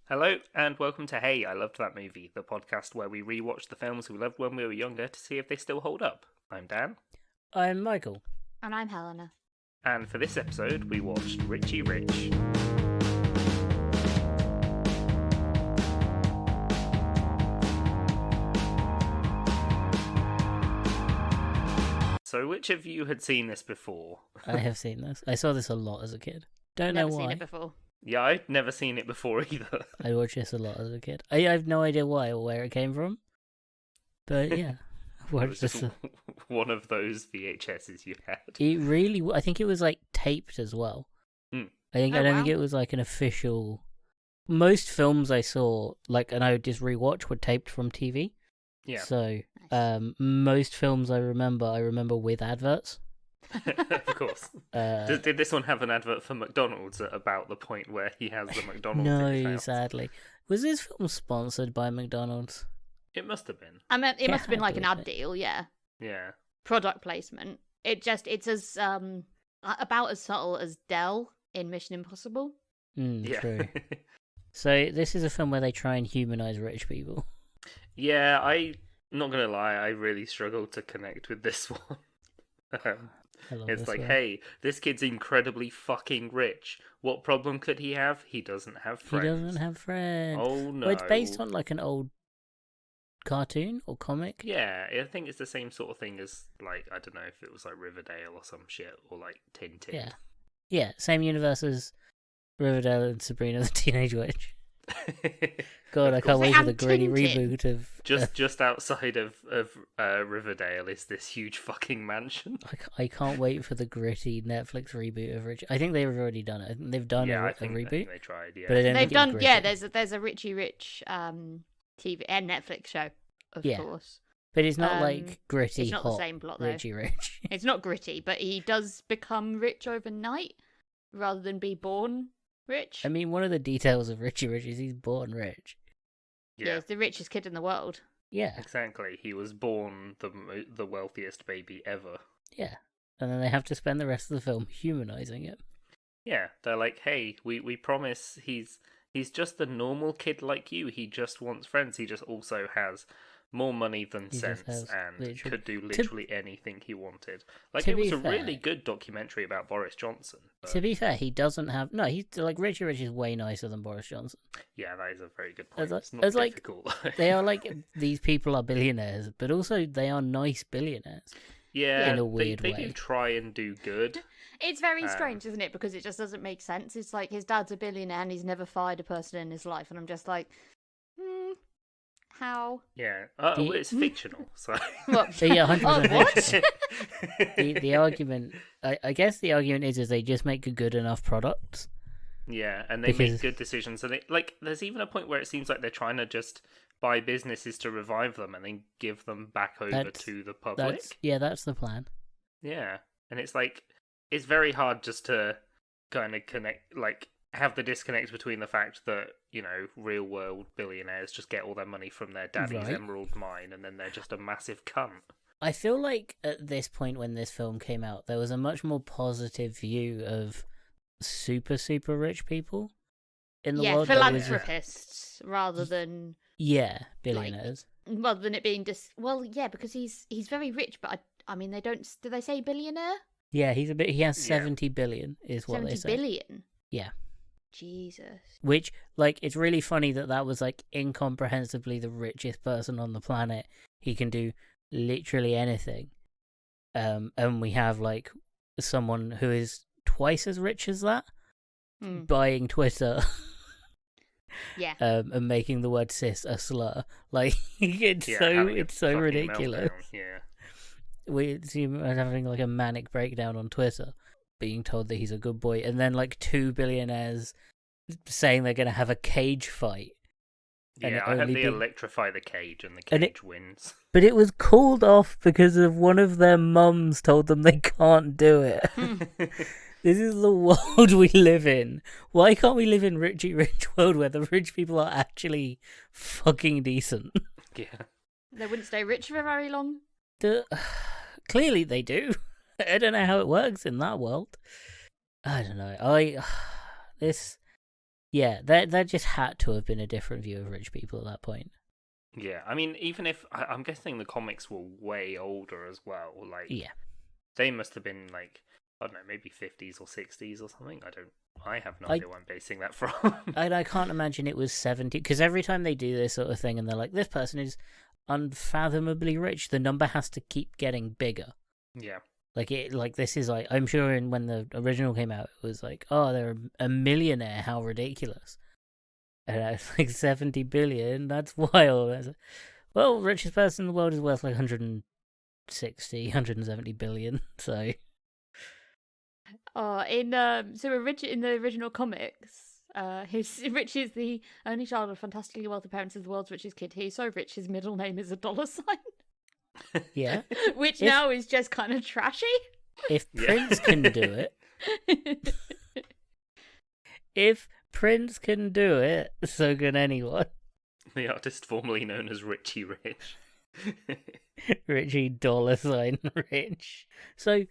Hello, and welcome to Hey, I Loved That Movie, the podcast where we rewatch the films we loved when we were younger to see if they still hold up. I'm Dan, I'm Michael. And I'm Helena. and for this episode, we watched Richie Rich. So, which of you had seen this before? I have seen this. I saw this a lot as a kid. Don't Never know seen why. it before. Yeah, I'd never seen it before either. I watched this a lot as a kid. I have no idea why or where it came from. But yeah, I It was watched just this. one of those VHSs you had. It really, I think it was like taped as well. Mm. I Oh, don't wow. think it was like an official. Most films I saw, like, and I would just rewatch, were taped from TV. Yeah, So, Nice. most films I remember with adverts. of course. Did this one have an advert for McDonald's at about the point where he has the McDonald's in his No, house? sadly. Was this film sponsored by McDonald's? It must have been. I mean, it must have been Yeah, like an ad but- deal, yeah. Yeah. Product placement. It's as about as subtle as Dell in Mission Impossible. Yeah. True. So this is a film where they try and humanize rich people. Yeah, I'm not gonna lie, I really struggled to connect with this one. I love It's this like, one. hey, this kid's incredibly fucking rich. What problem could he have? He doesn't have He friends. doesn't have friends. Oh no. Well, it's based on like an old cartoon or comic. Yeah, I think it's the same sort of thing as, like, I don't know if it was like Riverdale or some shit, or like Tintin. Yeah. Yeah, same universe as Riverdale and Sabrina the Teenage Witch. God, Of I course. can't wait for And the gritty Tintin. reboot of. Just outside of Riverdale is this huge fucking mansion. I can't wait for the gritty Netflix reboot of Rich. I think they've already done it. I think they've done Yeah, I a think reboot. they tried. Yeah, But I don't They've think it's done, yeah. gritty. There's a Richie Rich TV and Netflix show, of Yeah. course. But it's not Um, like gritty, It's not the hot same plot though. Richie Rich. It's not gritty, but he does become rich overnight rather than be born rich. I mean, one of the details of Richie Rich is he's born rich. yeah, he's the richest kid in the world. Yeah, Exactly. He was born the wealthiest baby ever. yeah. And then they have to spend the rest of the film humanizing it. Yeah, they're like, hey, we promise he's just a normal kid like you. He just wants friends. He just also has more money than He just sense has and literally- could do literally anything he wanted. Like, to it was be a really fair- good documentary about Boris Johnson. But To be fair, he doesn't have. No, he's like Richie Rich is way nicer than Boris Johnson. yeah, that is a very good point. As like- It's not as like- difficult. They are like these people are billionaires, but also they are nice billionaires. yeah, in a weird they way. do try and do good. It's very Um, strange, isn't it? Because it just doesn't make sense. It's like his dad's a billionaire and he's never fired a person in his life, and I'm just like, how? Yeah, The- well, it's fictional, so. What? So yeah, 100% Oh, what? fictional. The argument, I guess the argument is they just make good enough products. Yeah, and they Because- make good decisions. And there's even a point where it seems like they're trying to just buy businesses to revive them and then give them back over That's- to the public. That's the plan. Yeah, and it's like it's very hard just to kind of connect, like have the disconnect between the fact that real world billionaires just get all their money from their daddy's Right. emerald mine, and then they're just a massive cunt. I feel like at this point when this film came out, there was a much more positive view of super rich people in the Yeah, world. There was- philanthropists rather than Yeah, billionaires. it being well, yeah, because he's very rich, but I mean they don't. Do they say billionaire? Yeah, he has Yeah. 70 billion is what they 70 say. billion. Yeah. Jesus. Which, like, it's really funny that was, like, incomprehensibly the richest person on the planet. He can do literally anything. And we have, like, someone who is twice as rich as that Hmm. buying Twitter Yeah. and making the word cis a slur. Like, it's Yeah, so having a it's so fucking ridiculous. meltdown, Yeah. We see him having, like, a manic breakdown on Twitter, being told that he's a good boy, and then, like, two billionaires saying they're going to have a cage fight. And Yeah, it I hope only they be- electrify the cage and the And it- cage wins. But it was called off because of one of their mums told them they can't do it. This is the world we live in. Why can't we live in Richie Rich world where the rich people are actually fucking decent? Yeah. They wouldn't stay rich for very long. Clearly they do. I don't know how it works in that world. I don't know. This Yeah, there just had to have been a different view of rich people at that point. Yeah, I mean, even if I'm guessing the comics were way older as well. Like, Yeah. they must have been like, I don't know, maybe 50s or 60s or something. I have no idea where I'm basing that from. I can't imagine it was 70, because every time they do this sort of thing and they're like, this person is unfathomably rich, the number has to keep getting bigger. Yeah. Like this is like, I'm sure when the original came out, it was like, oh, they're a millionaire, how ridiculous. And I was like, 70 billion, that's wild. I was like, well, richest person in the world is worth like 170 billion, so... Oh, in in the original comics, Rich is the only child of fantastically wealthy parents of the world's richest kid. He's so rich, his middle name is a dollar sign. Yeah. Which now is just kind of trashy. If Prince can do it, if Prince can do it, so can anyone. The artist formerly known as Richie Rich. Richie dollar sign Rich. So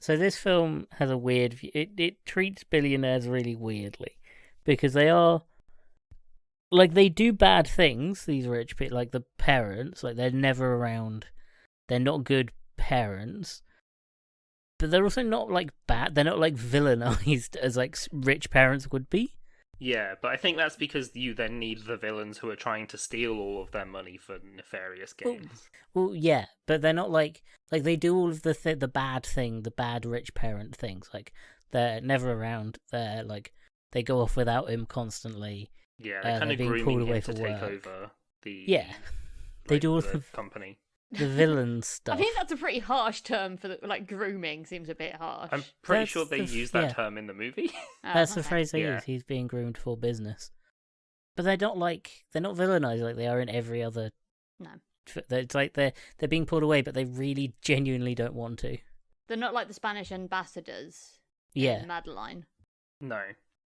this film has a weird view. It treats billionaires really weirdly, because they are, like, they do bad things, these rich people, like the parents, like they're never around, they're not good parents, but they're also not like bad, they're not like villainized as like rich parents would be. Yeah, but I think that's because you then need the villains who are trying to steal all of their money for nefarious gains. Well, yeah, but they're not like they do all of the bad thing, the bad rich parent things. Like, they're never around. They're like, they go off without him constantly. Yeah, they're kind of being grooming pulled away him to for take work. over the They do all the the company. the villain stuff. I think that's a pretty harsh term for like grooming. Seems a bit harsh. I'm pretty That's sure they use that term in the movie. Oh, That's the okay. phrase they Yeah. use. He's being groomed for business. But they're not villainized like they are in every other. No. It's like they're being pulled away, but they really genuinely don't want to. They're not like the Spanish ambassadors. Yeah. In Madeline. No.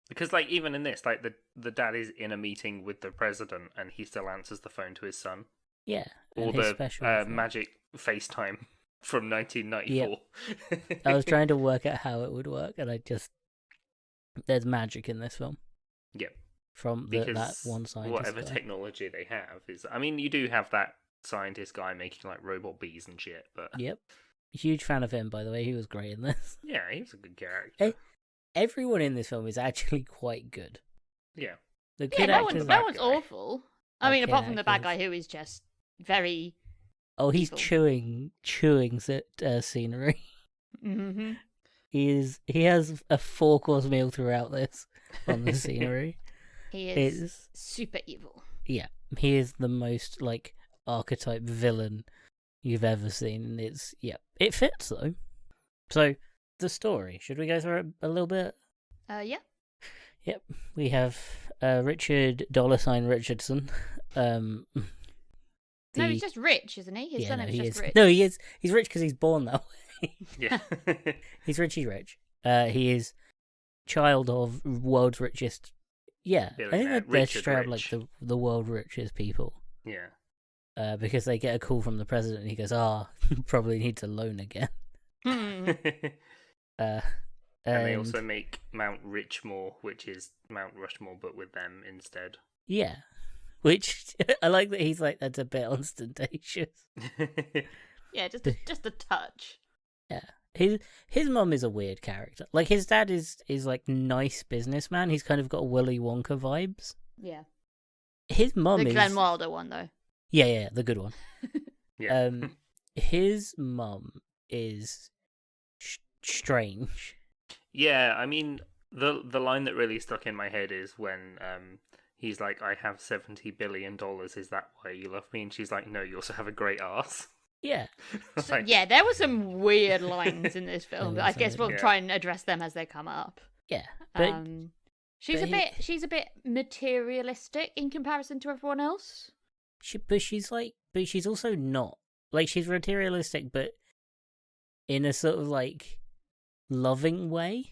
Because, like, even in this, like, the dad is in a meeting with the president and he still answers the phone to his son. Yeah. Or and his the special magic FaceTime from 1994. I was trying to work out how it would work, and there's magic in this film. Yep. From Because that one scientist whatever guy. technology they have is... I mean, you do have that scientist guy making, like, robot bees and shit, but... Yep. Huge fan of him, by the way. He was great in this. Yeah, he was a good character. Everyone in this film is actually quite good. Yeah. The Yeah, kid no actors. one's guy. awful. I mean, Okay, apart from the bad actors. guy who is just very. Oh, he's evil. chewing scenery. Mm-hmm. He has a 4-course meal throughout this on the scenery. He is It's super evil. yeah, he is the most like archetype villain you've ever seen. And it fits though. So the story, should we go through it a little bit? Yeah. Yep, we have Richard dollar sign Richardson. No, he's just rich, isn't he? His yeah, surname's he just is. Rich. No, he is. He's rich because he's born that way. Yeah. He's Richie Rich. He is child of world's richest. Yeah, I think Billionaire, they're Richard straight up Rich. like the world richest people. Yeah. Because they get a call from the president and he goes, probably needs a loan again. Hmm. And they And- also make Mount Richmore, which is Mount Rushmore, but with them instead. Yeah. Which, I like that he's like, that's a bit ostentatious. Yeah, just a touch. Yeah. His mum is a weird character. Like, his dad is like nice businessman. He's kind of got Willy Wonka vibes. Yeah. His mum The is... Glenn Wilder one, though. Yeah, the good one. Yeah. His mum is strange. Yeah, I mean, the line that really stuck in my head is when he's like, I have $70 billion, is that why you love me? And she's like, no, you also have a great ass. Yeah. So, yeah, there were some weird lines in this film, There but I was guess some, we'll yeah. try and address them as they come up. Yeah. But She's but she's a bit materialistic in comparison to everyone else. she's also not. Like, she's materialistic, but in a sort of like loving way.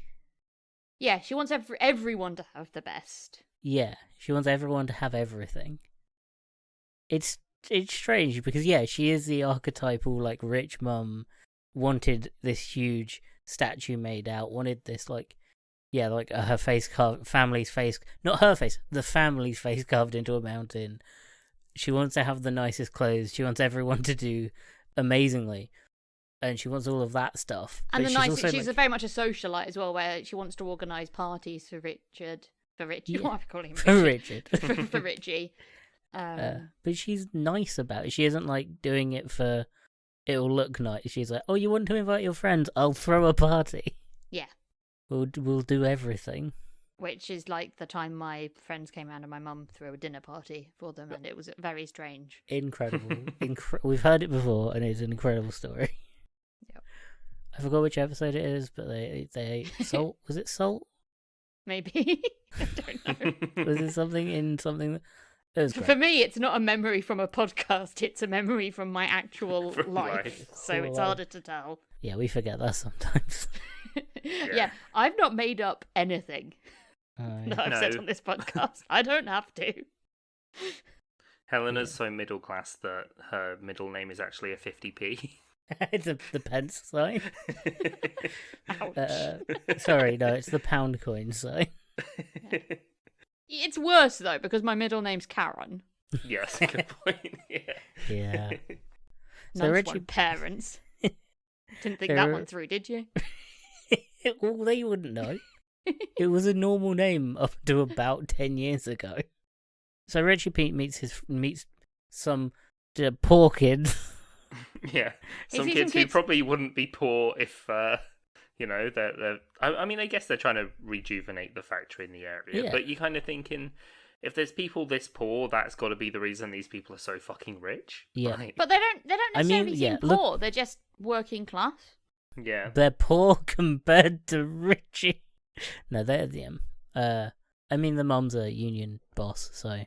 Yeah, she wants everyone to have the best. Yeah, she wants everyone to have everything. It's strange because she is the archetypal like rich mum, wanted this huge statue made out, wanted this like Yeah, like her face carved, family's face, not her face, the family's face carved into a mountain. She wants to have the nicest clothes. She wants everyone to do amazingly. And she wants all of that stuff. And but the nice, also, she's like, very much a socialite as well, where she wants to organise parties for Richard. For Richie, Yeah. what am I calling him? for Richard. for Richie. But she's nice about it. She isn't like doing it for it'll look nice. She's like, oh, you want to invite your friends? I'll throw a party. Yeah. We'll do everything. Which is like the time my friends came round and my mum threw a dinner party for them, and it was very strange. Incredible. We've heard it before, and it's an incredible story. Yep. I forgot which episode it is, but they ate salt. Was it salt? Maybe. I don't know. Was it something in something that... It was great. For me, it's not a memory from a podcast, it's a memory from my actual From life. life. So it's harder to tell. Yeah, we forget that sometimes. Yeah, I've not made up anything Oh, that I've said No. on this podcast. I don't have to. Helena's so middle class that her middle name is actually a 50p. it's the pence sign. Ouch. Sorry, no, it's the pound coin sign. It's worse, though, because my middle name's Karen. Yes, good point. Yeah. Yeah. So Nice Richie, one, parents. Didn't think that Her- one through, did you? well, they wouldn't know. It was a normal name up to about 10 years ago. So Richie Pete meets some poor kids. Yeah. Some see kids some who kids- probably wouldn't be poor if, they're. I mean, I guess they're trying to rejuvenate the factory in the area, Yeah. but you kind of thinking, if there's people this poor, that's got to be the reason these people are so fucking rich. Yeah. Like, But they don't I mean, necessarily yeah, seem look- poor. They're just working class. yeah. They're poor compared to Richie. No, they're I mean, the mum's a union boss, so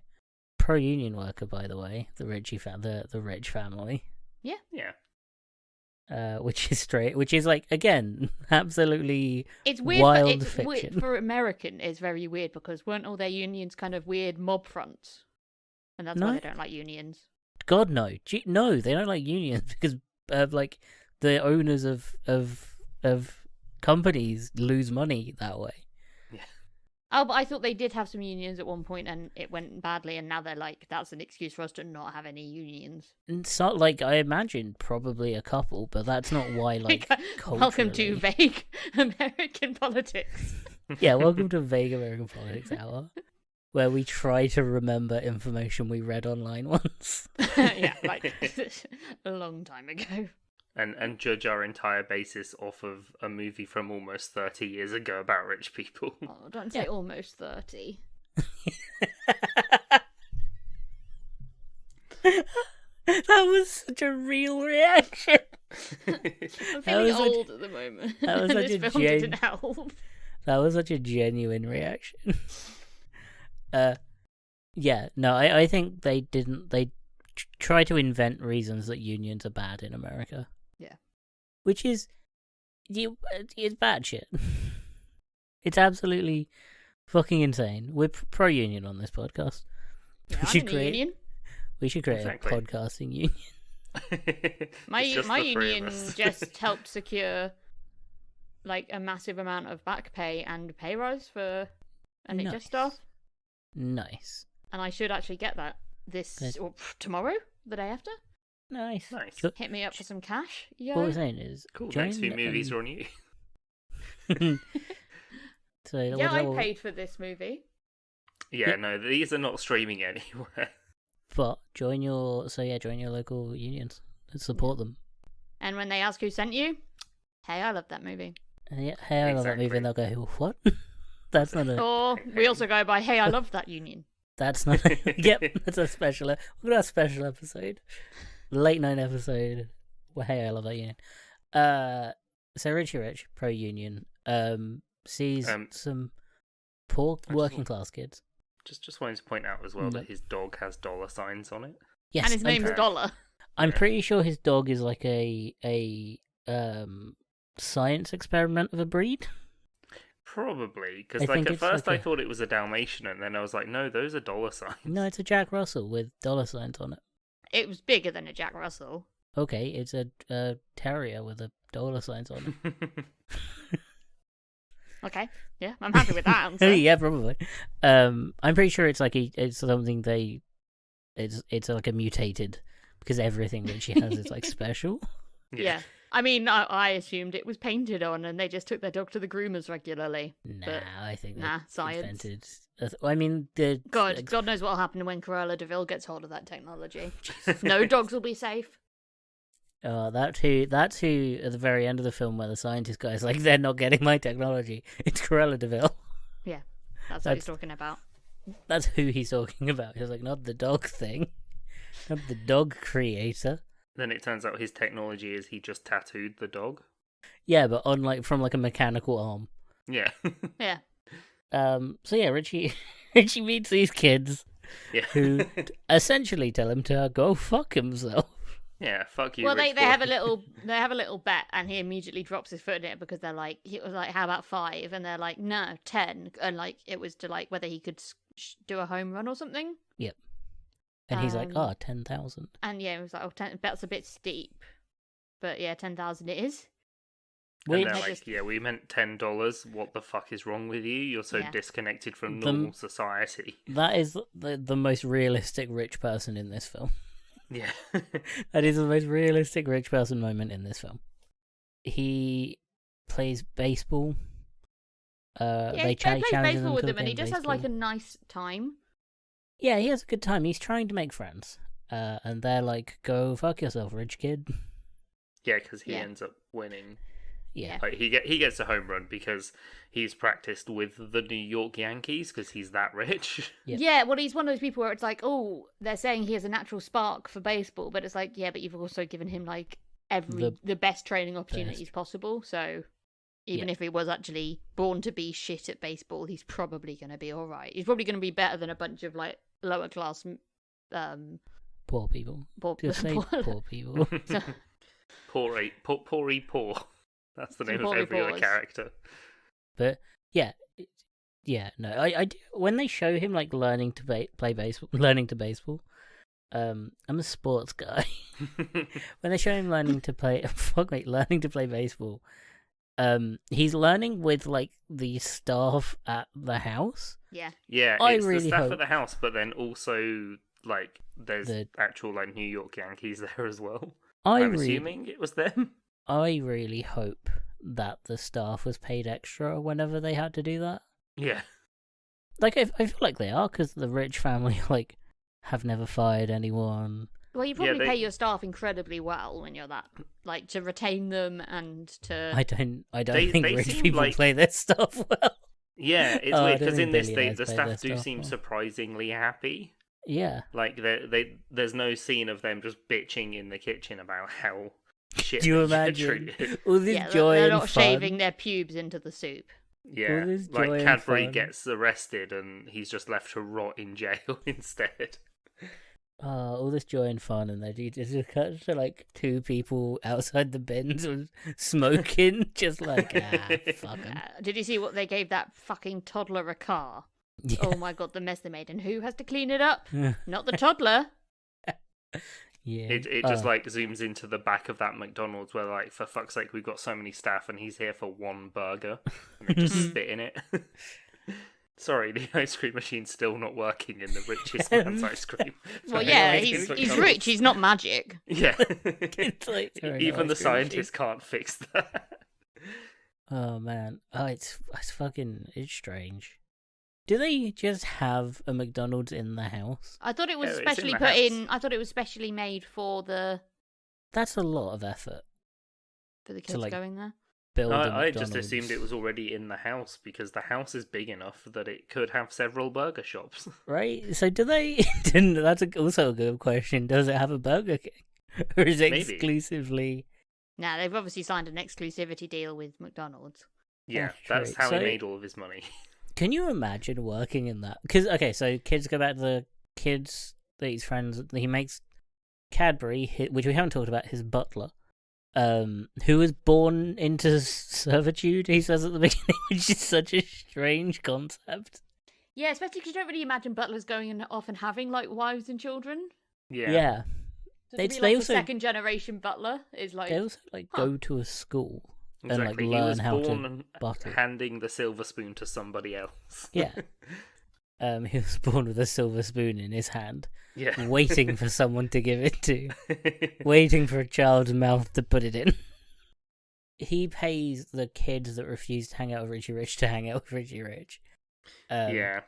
pro-union worker, by the way. The Richie the Rich family. Yeah. Which is like, again, absolutely It's weird. wild It's weird fiction. for American. It's very weird because weren't all their unions kind of weird mob fronts, and that's why No. they don't like unions. God, no. No, they don't like unions because, like, the owners of companies lose money that way. Oh, but I thought they did have some unions at one point, and it went badly, and now they're like, that's an excuse for us to not have any unions. And so, like, I imagine probably a couple, but that's not why, like, Welcome to culturally- vague American politics. Yeah, welcome to Vague American Politics Hour, where we try to remember information we read online once. Yeah, like a long time ago. And judge our entire basis off of a movie from almost 30 years ago about rich people. Oh, don't say almost 30. That was such a real reaction. I'm feeling was such- old at the moment. that was such This a film didn't help. That was such a genuine reaction. Yeah, no, I think they didn't. They try to invent reasons that unions are bad in America. Yeah. Which is, it's bad shit. It's absolutely fucking insane. We're pro-union on this podcast. Yeah, We I'm should in a create- union. We should create Exactly. a podcasting union. My It's just my the three of union us. just helped secure like a massive amount of back pay and pay rise for NHS Nice. staff, Nice. and I should actually get that this Good. or tomorrow, the day after. Nice. Nice. Jo- Hit me up for some cash. Yeah. What we're saying is, Cool. join, Next few movies are on you. So Yeah, what- I what- paid for this movie. Yeah, no, these are not streaming anywhere. But join your local unions and support them. And when they ask who sent you, hey, I love that movie. And yeah, hey, I love that movie, and they'll go, what? That's not a. Or we also go by, hey, I love that union. That's not. Yep, that's a special. We're gonna have a special episode, late night episode. Well, hey, I love that union. So Richie Rich, pro union, sees some poor just working want- class kids. Just wanted to point out as well No. that his dog has dollar signs on it. Yes, And his name's pretty- Dollar. I'm pretty sure his dog is like a science experiment of a breed. Probably, because I like think at it's first like I thought it was a Dalmatian, and then I was like, no, those are dollar signs. No, it's a Jack Russell with dollar signs on it. It was bigger than a Jack Russell. Okay, it's a terrier with a dollar signs on it. Okay, yeah, I'm happy with that answer. Yeah, probably. I'm pretty sure it's like it's something it's like a mutated because everything that she has is like special. Yeah. I mean, I assumed it was painted on, and they just took their dog to the groomers regularly. Nah, I think science. invented. I mean, God knows what'll happen when Cruella de Vil gets hold of that technology. No dogs will be safe. That's who at the very end of the film where the scientist guy's like, they're not getting my technology. It's Cruella de Vil. Yeah, that's what he's talking about. That's who he's talking about. He's like, not the dog thing, not the dog creator. Then it turns out his technology is he just tattooed the dog. Yeah, but on from a mechanical arm. Yeah. Yeah. So yeah, Richie meets these kids who essentially tell him to go fuck himself. Yeah, fuck you. Well, they boy. have a little bet, and he immediately drops his foot in it because they're like, he was like, how about 5? And they're like, no, 10. And like, it was to like whether he could do a home run or something. Yep. And he's like, 10,000. And yeah, it was like, 10, that's a bit steep. But yeah, 10,000 it is. And they're like, we meant $10. What the fuck is wrong with you? You're so disconnected from normal society. That is the most realistic rich person in this film. Yeah. That is the most realistic rich person moment in this film. He plays baseball. They plays baseball with him, and he just has like a nice time. Yeah, he has a good time. He's trying to make friends. And they're like, go fuck yourself, rich kid. Yeah, because he ends up winning. Yeah. Like, he gets a home run because he's practiced with the New York Yankees because he's that rich. Yep. Yeah, well, he's one of those people where it's like, oh, they're saying he has a natural spark for baseball, but it's like, yeah, but you've also given him like the best training opportunities possible. So even if he was actually born to be shit at baseball, he's probably going to be all right. He's probably going to be better than a bunch of like lower class poor people. Poor people. Poor. That's the name of every other character. But yeah, no, I do, when they show him like learning to play baseball, I'm a sports guy. When they show him learning to play baseball, he's learning with like the staff at the house. Yeah, it's the staff at the house, but then also like there's the actual like New York Yankees there as well. I'm assuming it was them. I really hope that the staff was paid extra whenever they had to do that. Yeah. Like, I feel like they are, because the rich family, like, have never fired anyone. Well, you probably pay your staff incredibly well when you're that, like, to retain them and to... I don't think rich people play their stuff well. Yeah, it's weird, because in this, the staff do seem surprisingly happy. Yeah. Like, there's no scene of them just bitching in the kitchen about how shit do you imagine all this joy they're and not fun. Shaving their pubes into the soup. Yeah, like Cadbury gets arrested and he's just left to rot in jail instead. All this joy and fun, and they just cut to like 2 people outside the bins and smoking, just like fuck 'em. Did you see what they gave that fucking toddler a car? Yeah. Oh my god, the mess they made, and who has to clean it up? Not the toddler. Yeah, it just like zooms into the back of that McDonald's where like, for fuck's sake, we've got so many staff and he's here for 1 burger and they just spit in it. Sorry, the ice cream machine's still not working in the richest man's ice cream. Well, yeah, he's rich, he's not magic. Yeah. Like, even the scientists can't fix that. Oh man, it's strange. Do they just have a McDonald's in the house? I thought it was specially I thought it was specially made for the... That's a lot of effort. For the kids going there? I just assumed it was already in the house because the house is big enough that it could have several burger shops. Right? So do they... That's also a good question. Does it have a Burger King? Or is it exclusively... Nah, they've obviously signed an exclusivity deal with McDonald's. Yeah, that's how he made all of his money. Can you imagine working in that? Because, okay, so kids go back to the kids, these friends, he makes Cadbury, which we haven't talked about, his butler, who was born into servitude, he says at the beginning, which is such a strange concept. Yeah, especially because you don't really imagine butlers going off and having, like, wives and children. Yeah. So they also, a second-generation butler is like... They also, go to a school. Exactly. and He learn was how to born butter. handing the silver spoon to somebody else. Yeah. He was born with a silver spoon in his hand, Yeah. waiting for someone to give it to, waiting for a child's mouth to put it in. He pays the kids that refuse to hang out with Richie Rich to hang out with Richie Rich. Yeah.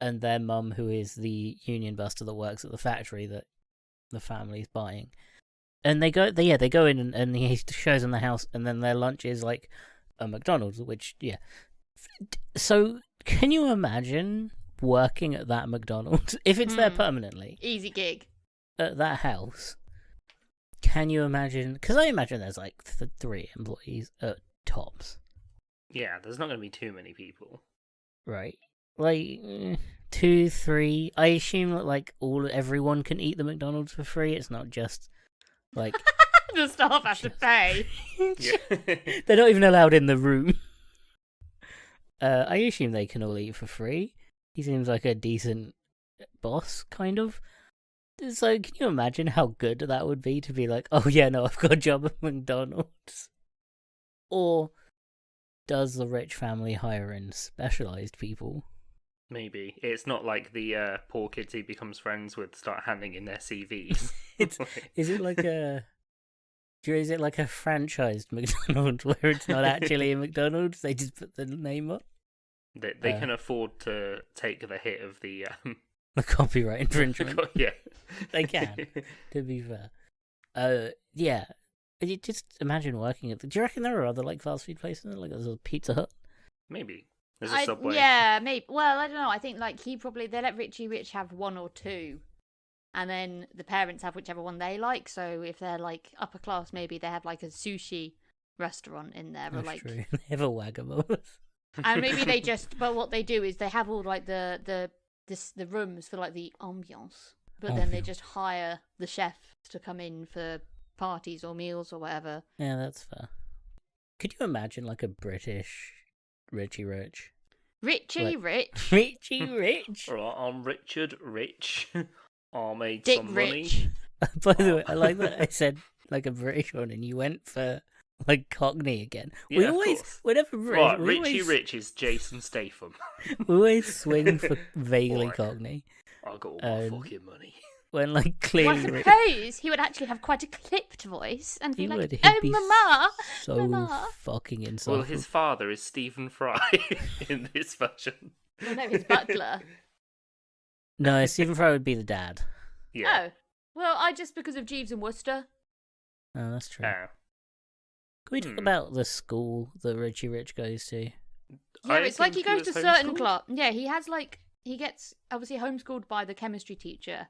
And their mum, who is the union buster that works at the factory that the family's buying. And they go in and he shows them the house, and then their lunch is like a McDonald's, which, yeah. So, can you imagine working at that McDonald's? If it's there permanently. Easy gig. At that house. Can you imagine? Because I imagine there's like 3 employees at tops. Yeah, there's not going to be too many people. Right. Like 2, 3. I assume that like everyone can eat the McDonald's for free. It's not just like the staff have to pay. Yeah. They're not even allowed in the room. I assume they can all eat for free. He seems like a decent boss, kind of. So can you imagine how good that would be to be like, oh yeah, no, I've got a job at McDonald's? Or does the rich family hire in specialized people? Maybe. It's not like the poor kids he becomes friends with start handing in their CVs. Is it like a franchised McDonald's where it's not actually a McDonald's? They just put the name up? They can afford to take the hit of the copyright infringement. Yeah. They can, to be fair. Yeah. You just imagine working at do you reckon there are other like fast food places? Like there's a Pizza Hut? Maybe. There's a Subway. Yeah, maybe. Well, I don't know. I think like they let Richie Rich have 1 or 2. And then the parents have whichever one they like. So if they're like upper class, maybe they have like a sushi restaurant in there. That's or like true. They have a Wagamama. And maybe they just, but what they do is they have all like the rooms for like the ambiance, but then they just hire the chef to come in for parties or meals or whatever. Yeah, that's fair. Could you imagine like a British Richie Rich? Richie Rich. Richie Rich. All right, I'm Richard Rich. I made Dick some Rich. money. By the way, I like that I said like a British one, and you went for like Cockney again. Yeah, we of always, course. whenever Right, we Richie Rich is Jason Statham. we always swing for vaguely Right. Cockney. I got all my fucking money. When like Well, I clearly suppose he would actually have quite a clipped voice and be He like, would. He'd "Oh, be mama, so Mama." fucking Well, insufferable. his father is Stephen Fry in this version. Well, no, his butler." No, Stephen Fry would be the dad. Yeah. Oh, well, just because of Jeeves and Worcester. Oh, that's true. Ah. Can we talk about the school that Richie Rich goes to? Yeah, I it's like he think goes to was certain homeschooled. class. Yeah, he gets obviously homeschooled by the chemistry teacher,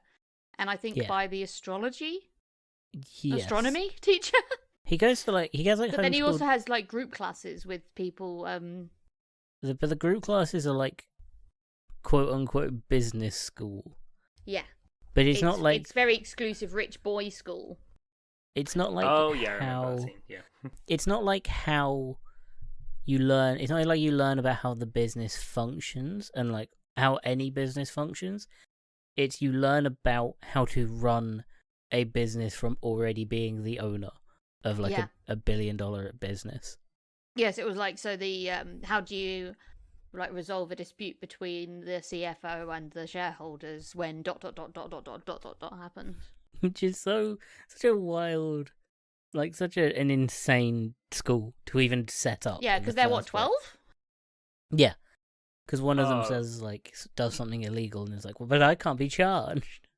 and I think Yeah. by the astronomy Yes. teacher. He goes to he gets like But then he homeschooled- also has like group classes with people. But the group classes are like quote unquote business school. Yeah, But it's not like it's very exclusive rich boy school. it's not like Oh, yeah, I remember how that scene. Yeah. it's not like how you learn. It's not like you learn about how the business functions and like how any business functions. It's you learn about how to run a business from already being the owner of like Yeah. a $1 billion business. Yes, it was like so. The how do you like resolve a dispute between the CFO and the shareholders when ... happens? Which is such a wild, like such an insane school to even set up. Yeah, in the because they're what, first place. 12? Yeah, because one of them Oh. says like does something illegal and is like, well, but I can't be charged.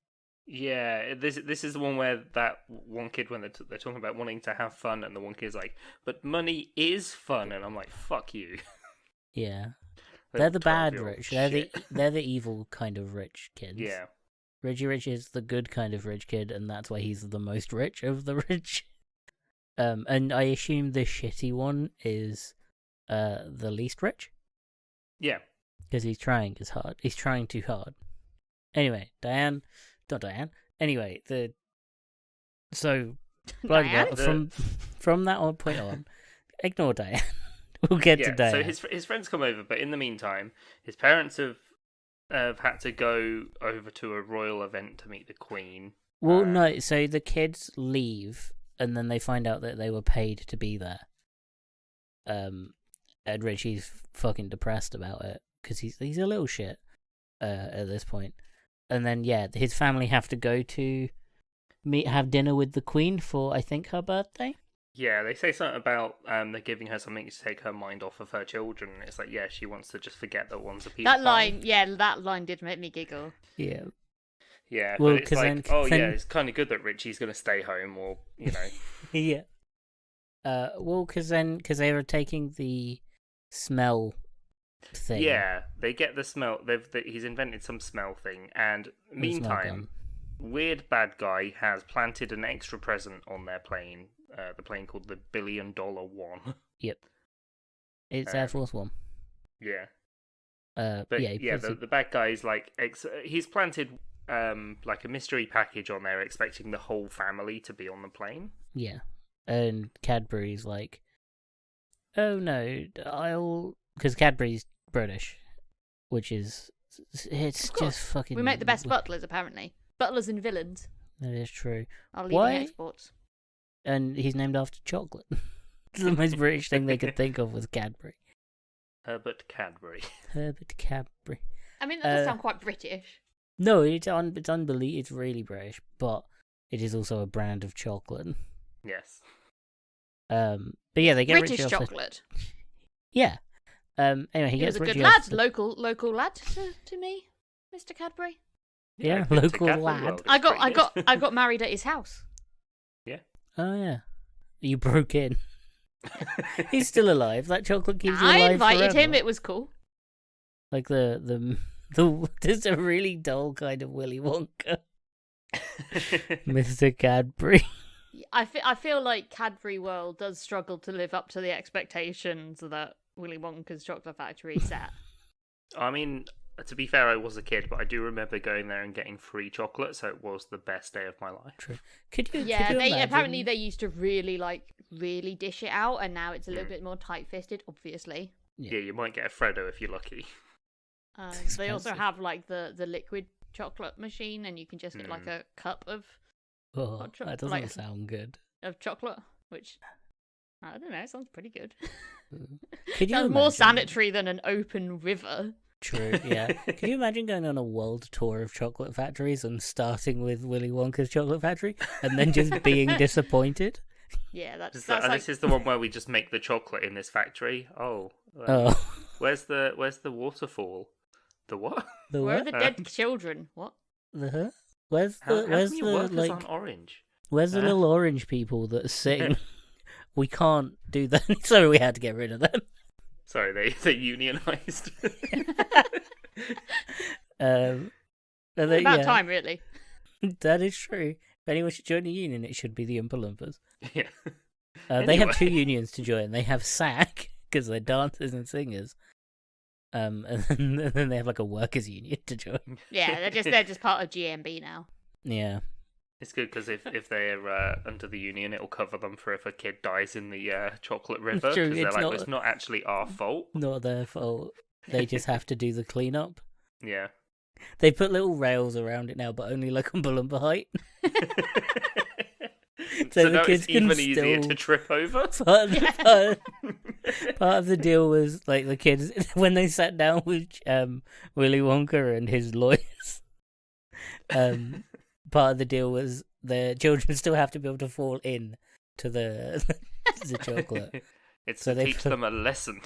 Yeah, this is the one where that one kid, when they're talking about wanting to have fun, and the one kid's like, but money is fun, and I'm like, fuck you. Yeah, they're the bad 12-year-old rich. shit. They're the evil kind of rich kids. Yeah. Richie Rich is the good kind of rich kid, and that's why he's the most rich of the rich. And I assume the shitty one is the least rich. Yeah. Because he's trying as hard. He's trying too hard. Anyway, not Diane. Anyway, so Diane? from that point on, ignore Diane. We'll get to Diane. So his friends come over, but in the meantime, his parents have had to go over to a royal event to meet the Queen. Well, no. So the kids leave, and then they find out that they were paid to be there. And Richie's fucking depressed about it because he's a little shit at this point. And then his family have to go to have dinner with the Queen for, I think, her birthday. Yeah, they say something about they're giving her something to take her mind off of her children. It's like, she wants to just forget that one's a piece That of line, that line did make me giggle. Yeah. Yeah, Well, but it's like, then... it's kind of good that Richie's going to stay home, or, Yeah. Because they were taking the smell thing. Yeah, they get the smell. He's invented some smell thing, and meantime, weird bad guy has planted an extra present on their plane. The plane called the $1 billion one. Yep. It's Air Force One. Yeah. But the bad guy is like he's planted like a mystery package on there, expecting the whole family to be on the plane. Yeah. And Cadbury's like, oh no, because Cadbury's British, which is, it's just fucking... We make the best butlers, apparently. Butlers and villains. That is true. Our leading exports. And he's named after chocolate. It's the most British thing they could think of was Cadbury. Herbert Cadbury. Herbert Cadbury. I mean, that does sound quite British. No, it's unbelievable. It's really British, but it is also a brand of chocolate. Yes. But yeah, they get British Richie chocolate. Yeah. Anyway, he gets was a Richie good lad, local lad to me, Mr. Cadbury. Yeah, local lad. I got married at his house. Yeah. Oh yeah. You broke in. He's still alive. That chocolate keeps you alive. I invited forever. him. It was cool. Like the just a really dull kind of Willy Wonka. Mr. Cadbury. I feel like Cadbury World does struggle to live up to the expectations that Willy Wonka's Chocolate Factory set. I mean, to be fair, I was a kid, but I do remember going there and getting free chocolate, so it was the best day of my life. True. Could you apparently they used to really dish it out, and now it's a little bit more tight-fisted, obviously. Yeah, you might get a Freddo if you're lucky. They also have like the liquid chocolate machine, and you can just get like a cup of that doesn't sound good. Of chocolate, which I don't know, it sounds pretty good. Could you sounds more sanitary than an open river. True, yeah. Can you imagine going on a world tour of chocolate factories and starting with Willy Wonka's Chocolate Factory and then just being disappointed? Yeah, that's this is the one where we just make the chocolate in this factory. Where's the waterfall? The what? Where are the dead children? What? The Where's the like on orange? Where's the little orange people that sing? We can't do that, so we had to get rid of them. Sorry, they unionized. About time, really. That is true. If anyone should join a union, it should be the Oompa Loompas. Yeah. They have two unions to join. They have SAC, because they're dancers and singers. And then they have like a workers' union to join. Yeah, they're just part of GMB now. Yeah. It's good because if they're under the union, it'll cover them for if a kid dies in the chocolate river. True, it's not actually our fault. Not their fault. They just have to do the cleanup. Yeah. They put little rails around it now, but only like Oompa Loompa height. so the kids it's even easier to trip over. Part of the deal was like the kids when they sat down with Willy Wonka and his lawyers. Part of the deal was the children still have to be able to fall in to the chocolate. It's so to teach them a lesson.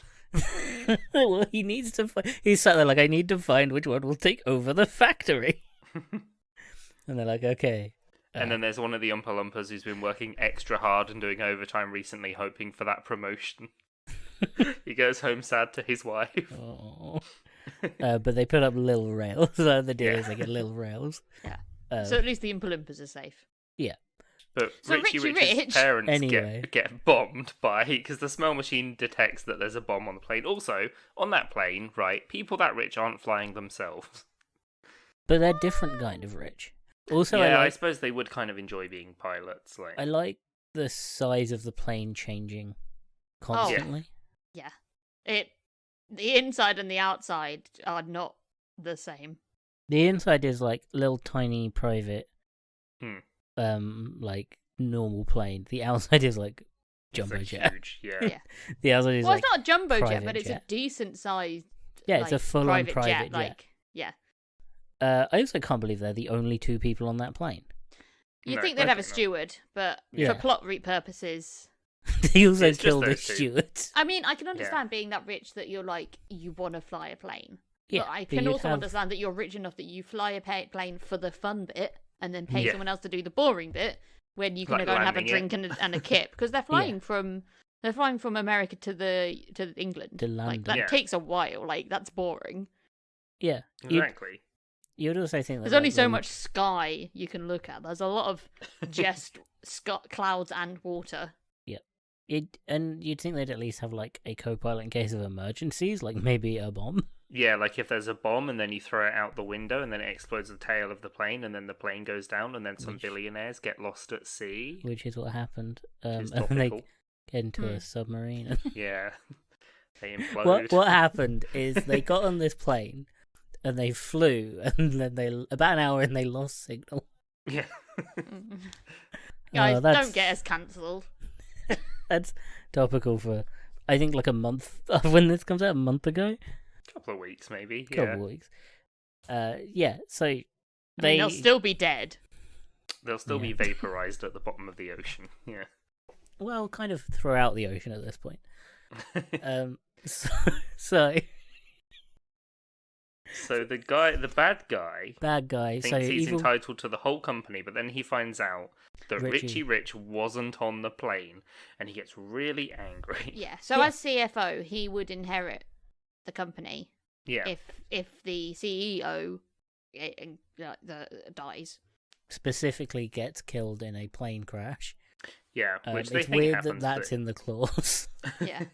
Well, he needs to. He's sat there like, I need to find which one will take over the factory. And they're like, okay. And then there's one of the Oompa Loompas who's been working extra hard and doing overtime recently, hoping for that promotion. He goes home sad to his wife. Oh. But they put up little rails. So the deal is they get little rails. Yeah. So at least the Oompa Loompas are safe. Yeah. But Richie Rich's parents get bombed because the smell machine detects that there's a bomb on the plane. Also, on that plane, right, people that rich aren't flying themselves. But they're different kind of rich. Also, yeah, I suppose they would kind of enjoy being pilots. I like the size of the plane changing constantly. Yeah. The inside and the outside are not the same. The inside is like little tiny private, like normal plane. The outside is like jumbo It's jet. huge, yeah. Yeah. The other is Well, like it's not a jumbo jet, private but it's jet. a decent sized. Yeah, it's a full-on private jet. Like, yeah. I also can't believe they're the only two people on that plane. You'd think they'd have a steward, but Yeah. for plot purposes. They also It's just killed a those two. steward. I mean, I can understand being that rich that you're like, you want to fly a plane. Yeah, but I but can you'd also have- understand that you're rich enough that you fly a plane for the fun bit and then pay Yeah. someone else to do the boring bit when you can Like go and have a landing drink and a kip because they're flying from America to England. To Like London. that Yeah. takes a while. Like that's boring. Yeah, Exactly. you'd also think that There's only like, so the- much sky you can look at. There's a lot of just clouds and water. and you'd think they'd at least have like a co-pilot in case of emergencies, like maybe a bomb. Yeah, like if there's a bomb and then you throw it out the window and then it explodes the tail of the plane and then the plane goes down and then some Which- billionaires get lost at sea. Which is what happened. Which is And then they topical. get into Hmm. a submarine. Yeah. They implode. What happened is they got on this plane and they flew, and then they about an hour and they lost signal. Yeah. Guys, that's- don't get us cancelled. That's topical for I think like a month when this comes out, a month ago, Couple of weeks maybe. couple weeks. Yeah. So I mean, they they'll still be dead. They'll still be Yeah. vaporized at the bottom of the ocean. Yeah. well kind of throughout the ocean at this point. So So the bad guy, bad guy. thinks So he's evil. entitled to the whole company, but then he finds out that Richie. Richie Rich wasn't on the plane, and he gets really angry. Yeah. So Yeah. as CFO, he would inherit the company Yeah. if the CEO dies. Specifically gets killed in a plane crash. Yeah, which they It's think weird happens. that that's but in the clause. Yeah.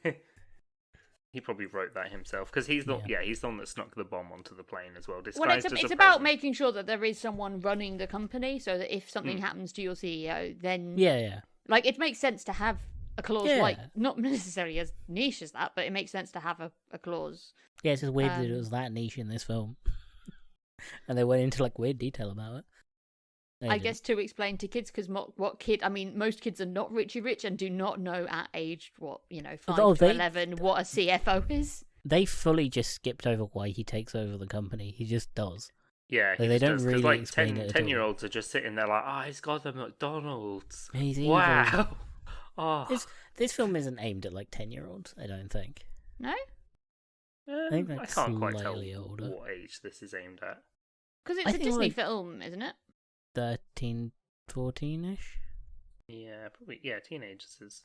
he probably wrote that himself because he's the Yeah. he's the one that snuck the bomb onto the plane as well. Well, Disguised it's as a about president. making sure that there is someone running the company, so that if something happens to your CEO, then yeah. like it makes sense to have a clause Yeah. like not necessarily as niche as that, but it makes sense to have a clause. Yeah, it's just weird that it Um, was that niche in this film. And they went into like weird detail about it. They I didn't. guess to explain to kids because what kid? I mean, most kids are not Richie Rich and do not know at age 5 Oh, to they- 11 what a CFO is. They fully just skipped over why he takes over the company. He just does. Yeah, he They just don't does, 'cause, really like explain it at all. 10-year-olds are just sitting there like, he's got the McDonald's. He's evil. Wow. Oh, This film isn't aimed at like 10-year-olds, I don't think. No, think I that's can't quite tell slightly older. what age this is aimed at. because I it's a think, Disney like- film, isn't it? 13, 14-ish? Yeah, probably. Yeah, teenagers is.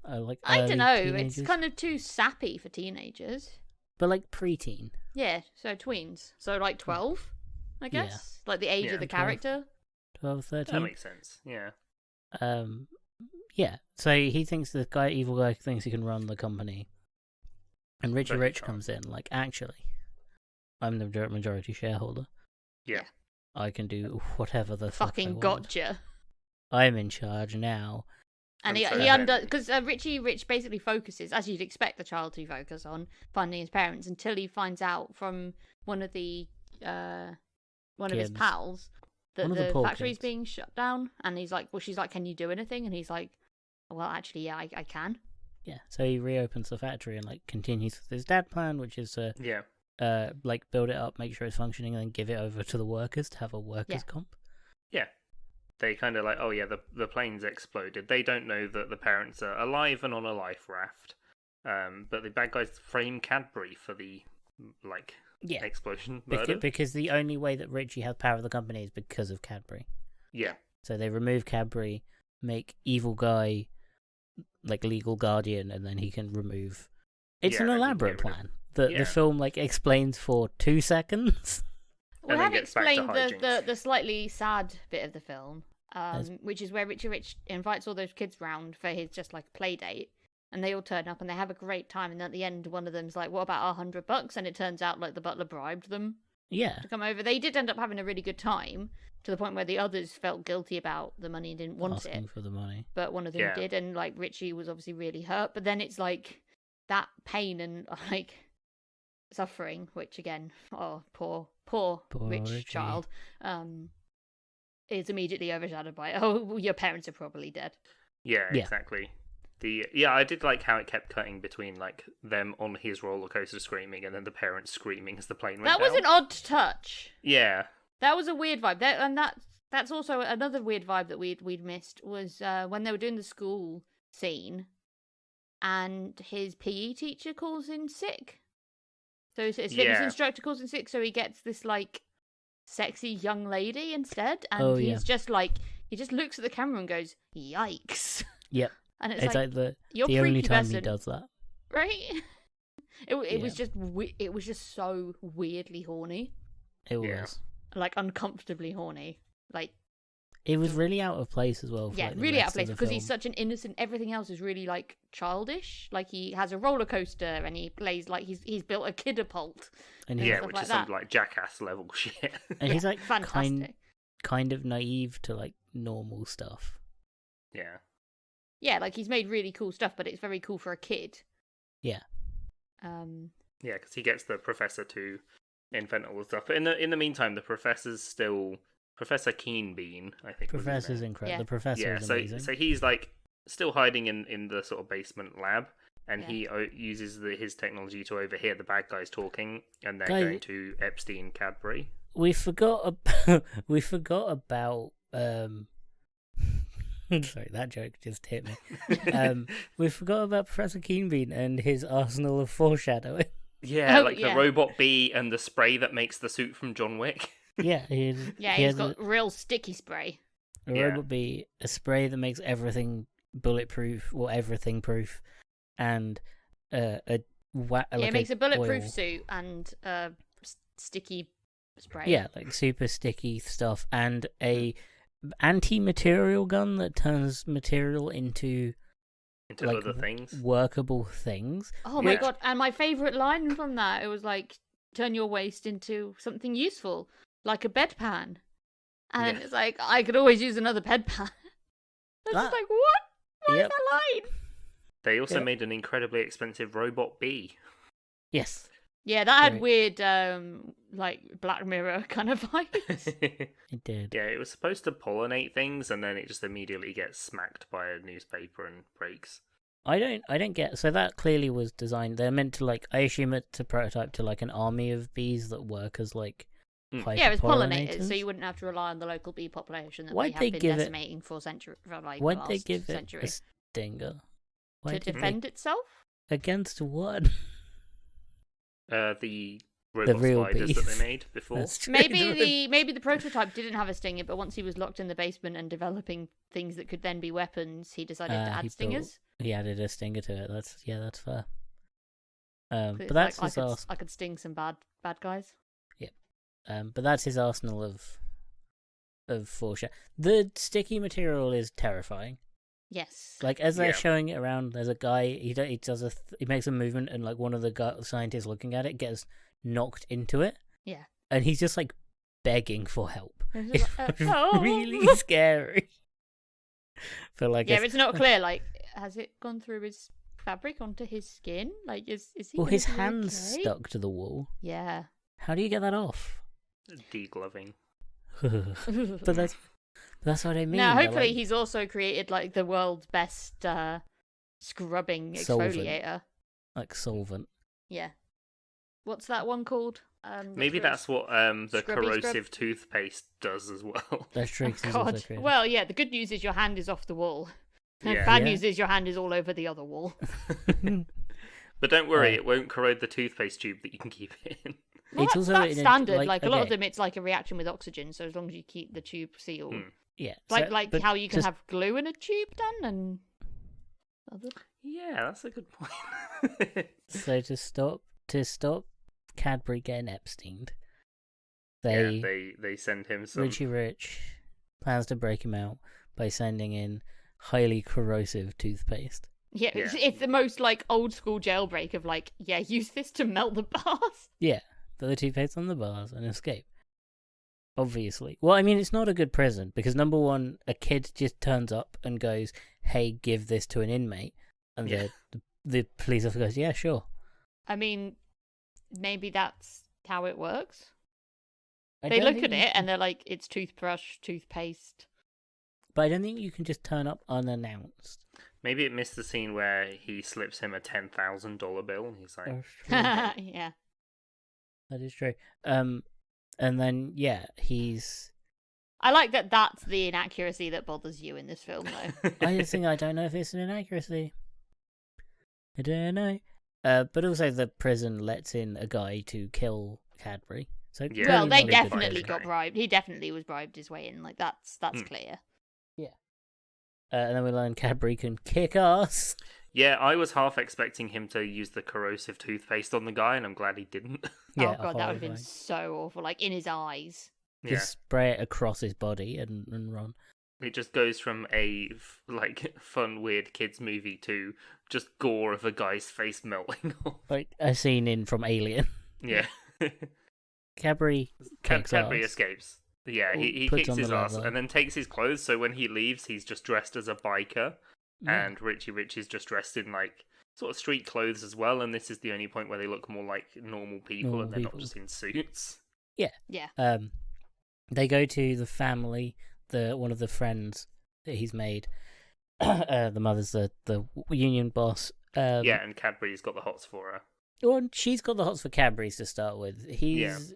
Like I early don't know. teenagers. It's kind of too sappy for teenagers. But like preteen. Yeah, so tweens. So like 12, I Yeah. guess. Like the age Yeah. of the 12. character. 12, 13. That makes sense. Yeah. Yeah. So he thinks the evil guy thinks he can run the company. And Richie But he Rich can't. comes in, like, actually, I'm the majority shareholder. Yeah. I can do whatever the fuck I Fucking want. gotcha. I'm in charge now. And And so he then- because Richie Rich basically focuses, as you'd expect the child to focus on, finding his parents until he finds out from one of his Kids. pals that One of the the poor factory's kids. being shut down. And he's like, well, she's like, can you do anything? And he's like, well, actually, yeah, I can. Yeah. So he reopens the factory and, like, continues with his dad plan, which is to, Yeah. like, build it up, make sure it's functioning, and then give it over to the workers to have a workers' Yeah. comp. Yeah. They kind of like, oh yeah, the plane's exploded. They don't know that the parents are alive and on a life raft. But the bad guys frame Cadbury for the like Yeah. explosion murder. Because the only way that Richie has power of the company is because of Cadbury. Yeah. So they remove Cadbury, make evil guy like legal guardian, and then he can remove. It's Yeah, an and he can elaborate get rid of- plan that Yeah. the film like explains for 2 seconds. We And then have gets back to explained the hijinks. slightly sad bit of the film, There's- which is where Richie Rich invites all those kids round for his just like play date, and they all turn up and they have a great time. And at the end, one of them's like, "What about $100?" And it turns out like the butler bribed them Yeah, to come over. They did end up having a really good time to the point where the others felt guilty about the money and didn't want asking it, for the money. but one of them Yeah. did, and like Richie was obviously really hurt. But then it's like that pain and like suffering, which again, oh poor rich Richie. child, is immediately overshadowed by, oh, your parents are probably dead. Yeah, Yeah. exactly. I did like how it kept cutting between like them on his roller coaster screaming and then the parents screaming as the plane went That was down. an odd touch. Yeah. That was a weird vibe. That's also another weird vibe that we'd missed was when they were doing the school scene, and his PE teacher calls in sick. So his fitness instructor calls in sick, so he gets this like sexy young lady instead, and he's just like he just looks at the camera and goes, "Yikes!" Yep. And It's like the you're only time person, he does that. right? It was just so weirdly horny. It was. Like uncomfortably horny. Like it was really out of place as well. For, like, really out of place because film. he's such an innocent. Everything else is really like childish. Like he has a roller coaster and he plays like he's built a kidapult. And which like is some like Jackass level shit. And he's like fantastic. kind of naive to like normal stuff. Yeah. Yeah, like he's made really cool stuff, but it's very cool for a kid. Yeah. Yeah, because he gets the professor to invent all the stuff. But in the meantime, the professor's still Professor Keenbean, I think. Professor's incredible. Yeah. The professor is amazing. So he's like still hiding in the sort of basement lab, and he uses his technology to overhear the bad guys talking, and they're going to Epstein Cadbury. We forgot about sorry, that joke just hit me. We forgot about Professor Keenbean and his arsenal of foreshadowing. Yeah, the robot bee and the spray that makes the suit from John Wick. Yeah, he's got real sticky spray. A robot bee, a spray that makes everything bulletproof or everything proof, and it makes a bulletproof suit and sticky spray. Yeah, like super sticky stuff, and a anti-material gun that turns material into like, other things, workable things. Oh my god! And my favorite line from that, it was like, "Turn your waste into something useful, like a bedpan." And it's like, I could always use another bedpan. It's just like, what? Why is that line? They also made an incredibly expensive robot bee. Yes. Yeah, that had weird, like, Black Mirror kind of vibes. It did. Yeah, it was supposed to pollinate things, and then it just immediately gets smacked by a newspaper and breaks. I don't get. So that clearly was designed. They're meant to like. I assume it's a prototype to like an army of bees that work as like. Yeah, it's pollinated, so you wouldn't have to rely on the local bee population that we have been decimating for centuries. Why'd they give it a stinger? To defend itself? Against what? The robot spiders bees that they made before. Maybe the prototype didn't have a stinger, but once he was locked in the basement and developing things that could then be weapons, he decided to add stingers. He added a stinger to it. That's fair. But that's his arsenal. I could sting some bad guys. Yeah. But that's his arsenal of foreshadow. The sticky material is terrifying. Yes. Like as they're showing it around, there's a guy. He makes a movement, and like one of the scientists looking at it gets knocked into it. Yeah. And he's just like begging for help. It's really scary. But like, it's not clear. Like, has it gone through his fabric onto his skin? Like, is he? Well, his hands stuck to the wall. Yeah. How do you get that off? Degloving. But that's what I mean. Now, hopefully, he's also created like the world's best scrubbing exfoliator. Like solvent. Yeah. What's that one called? Maybe that's what the corrosive toothpaste does as well. That's true. God. Well, yeah. The good news is your hand is off the wall. Bad news is your hand is all over the other wall. But don't worry, it won't corrode the toothpaste tube that you can keep it in. Well, that's standard. Like a lot of them, it's like a reaction with oxygen. So as long as you keep the tube sealed, yeah. Like how you can have glue in a tube done and. Yeah, that's a good point. So to stop Cadbury getting Epsteined, they send him some. Richie Rich plans to break him out by sending in highly corrosive toothpaste. Yeah, it's the most like old school jailbreak of like, use this to melt the bars. Yeah, put the toothpaste on the bars and escape. Obviously. Well, I mean, it's not a good prison because number one, a kid just turns up and goes, "Hey, give this to an inmate," and the police officer goes, "Yeah, sure." I mean, maybe that's how it works. They look at it and they're like, "It's toothbrush, toothpaste." But I don't think you can just turn up unannounced. Maybe it missed the scene where he slips him a $10,000 bill, and he's like, Yeah. That is true. And then he's. I like that. That's the inaccuracy that bothers you in this film, though. I don't know if it's an inaccuracy. I don't know. But also the prison lets in a guy to kill Cadbury. So Yeah. Well, they not a good definitely person. got bribed. He definitely was bribed his way in. Like that's clear. Yeah. And then we learn Cadbury can kick ass. Yeah, I was half expecting him to use the corrosive toothpaste on the guy, and I'm glad he didn't. Yeah, Oh god, that would have been horrifying. so awful. Like in his eyes. Yeah. Just spray it across his body and run. It just goes from a fun, weird kids movie to just gore of a guy's face melting off. Like a scene from Alien. Yeah. Cadbury kicks Cadbury ass. escapes. Yeah, he Puts kicks on his the ass leather. and then takes his clothes, so when he leaves, he's just dressed as a biker, Yeah. and Richie Rich is just dressed in, sort of street clothes as well, and this is the only point where they look more like normal people, Normal and they're people. not just in suits. Yeah. They go to the family, one of the friends that he's made. The mother's the union boss. Yeah, and Cadbury's got the hots for her. Well, she's got the hots for Cadbury's to start with. He's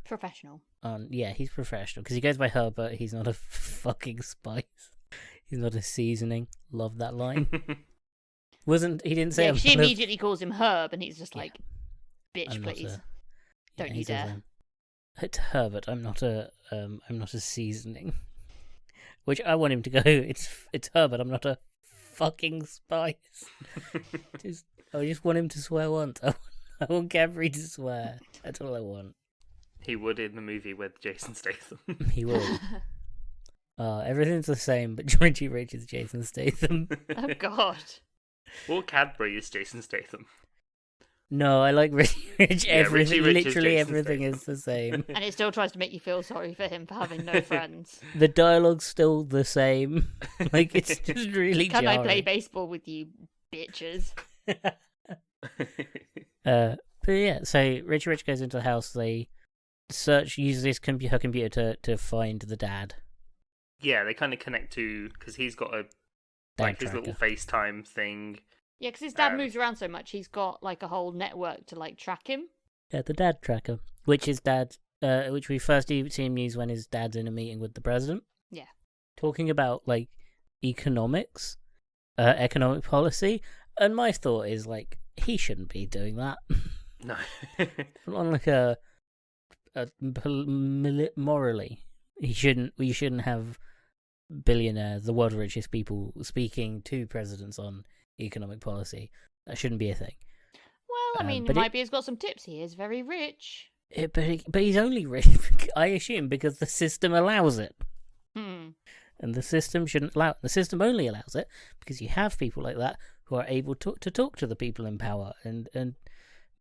Professional. he's professional because he goes by Herbert. He's not a fucking spice. He's not a seasoning. Love that line. He didn't say. Yeah, I'm she not a- immediately calls him Herb, and he's just like, "Bitch, I'm not please, a- don't he you says, dare." To Herbert, I'm not a seasoning. Which I want him to go. It's Herbert. I'm not a fucking spice. I just want him to swear once. I want Cadbury to swear. That's all I want. He would in the movie with Jason Statham. He will. Everything's the same, but Richie Rich is Jason Statham. Oh god. Or Cadbury is Jason Statham. No, I like Richie Rich. Yeah, Everything, Richie Rich is literally Jason everything Statham. is the same. And it still tries to make you feel sorry for him for having no friends. The dialogue's still the same. Like, it's just really Can I jarring. play baseball with you, bitches? But yeah, so Richie Rich goes into the house. They uses her computer to find the dad. Yeah, they kind of connect to, because he's got his tracker. little FaceTime thing. Yeah, because his dad moves around so much, he's got like a whole network to like track him. Yeah, the dad tracker, which we first see him use when his dad's in a meeting with the president. Yeah. Talking about like economics, economic policy, and my thought is like he shouldn't be doing that. No. On like morally, we shouldn't have billionaires, the world's richest people, speaking to presidents on economic policy. That shouldn't be a thing. Well, I mean, but maybe he's got some tips. He is very rich. But he's only rich, I assume, because the system allows it. And the system shouldn't allow it. The system only allows it because you have people like that who are able to talk to the people in power and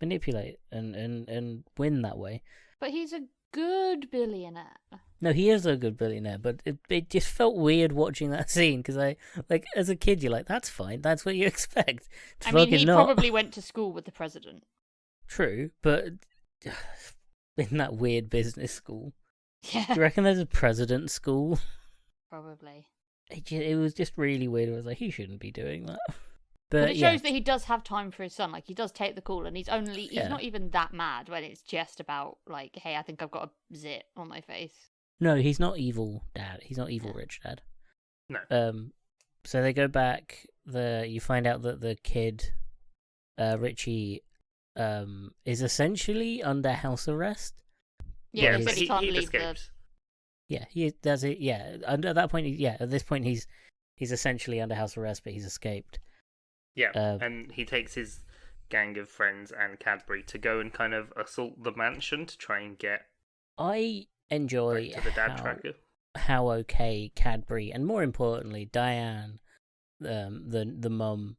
manipulate and win that way. But he's a good billionaire. No, he is a good billionaire, but it just felt weird watching that scene because as a kid, you're like, that's fine, that's what you expect. It's I mean, he fucking not. probably went to school with the president. True, but in that weird business school. Yeah, Do you reckon there's a president school? probably. It was just really weird. I was like, he shouldn't be doing that. But But it yeah, shows that he does have time for his son. Like, he does take the call, and he's not even that mad when it's just about, like, hey, I think I've got a zit on my face. no, he's not evil, Dad. He's not evil, rich Dad. No. So they go back. You find out that the kid, Richie, is essentially under house arrest. Yeah, but but he can't leave escapes. Yeah, he does it. Yeah, and at that point, at this point, he's essentially under house arrest, but he's escaped. Yeah, and he takes his gang of friends and Cadbury to go and kind of assault the mansion to try and get I enjoy back to the dad tracker. how okay Cadbury and more importantly Diane, the mum,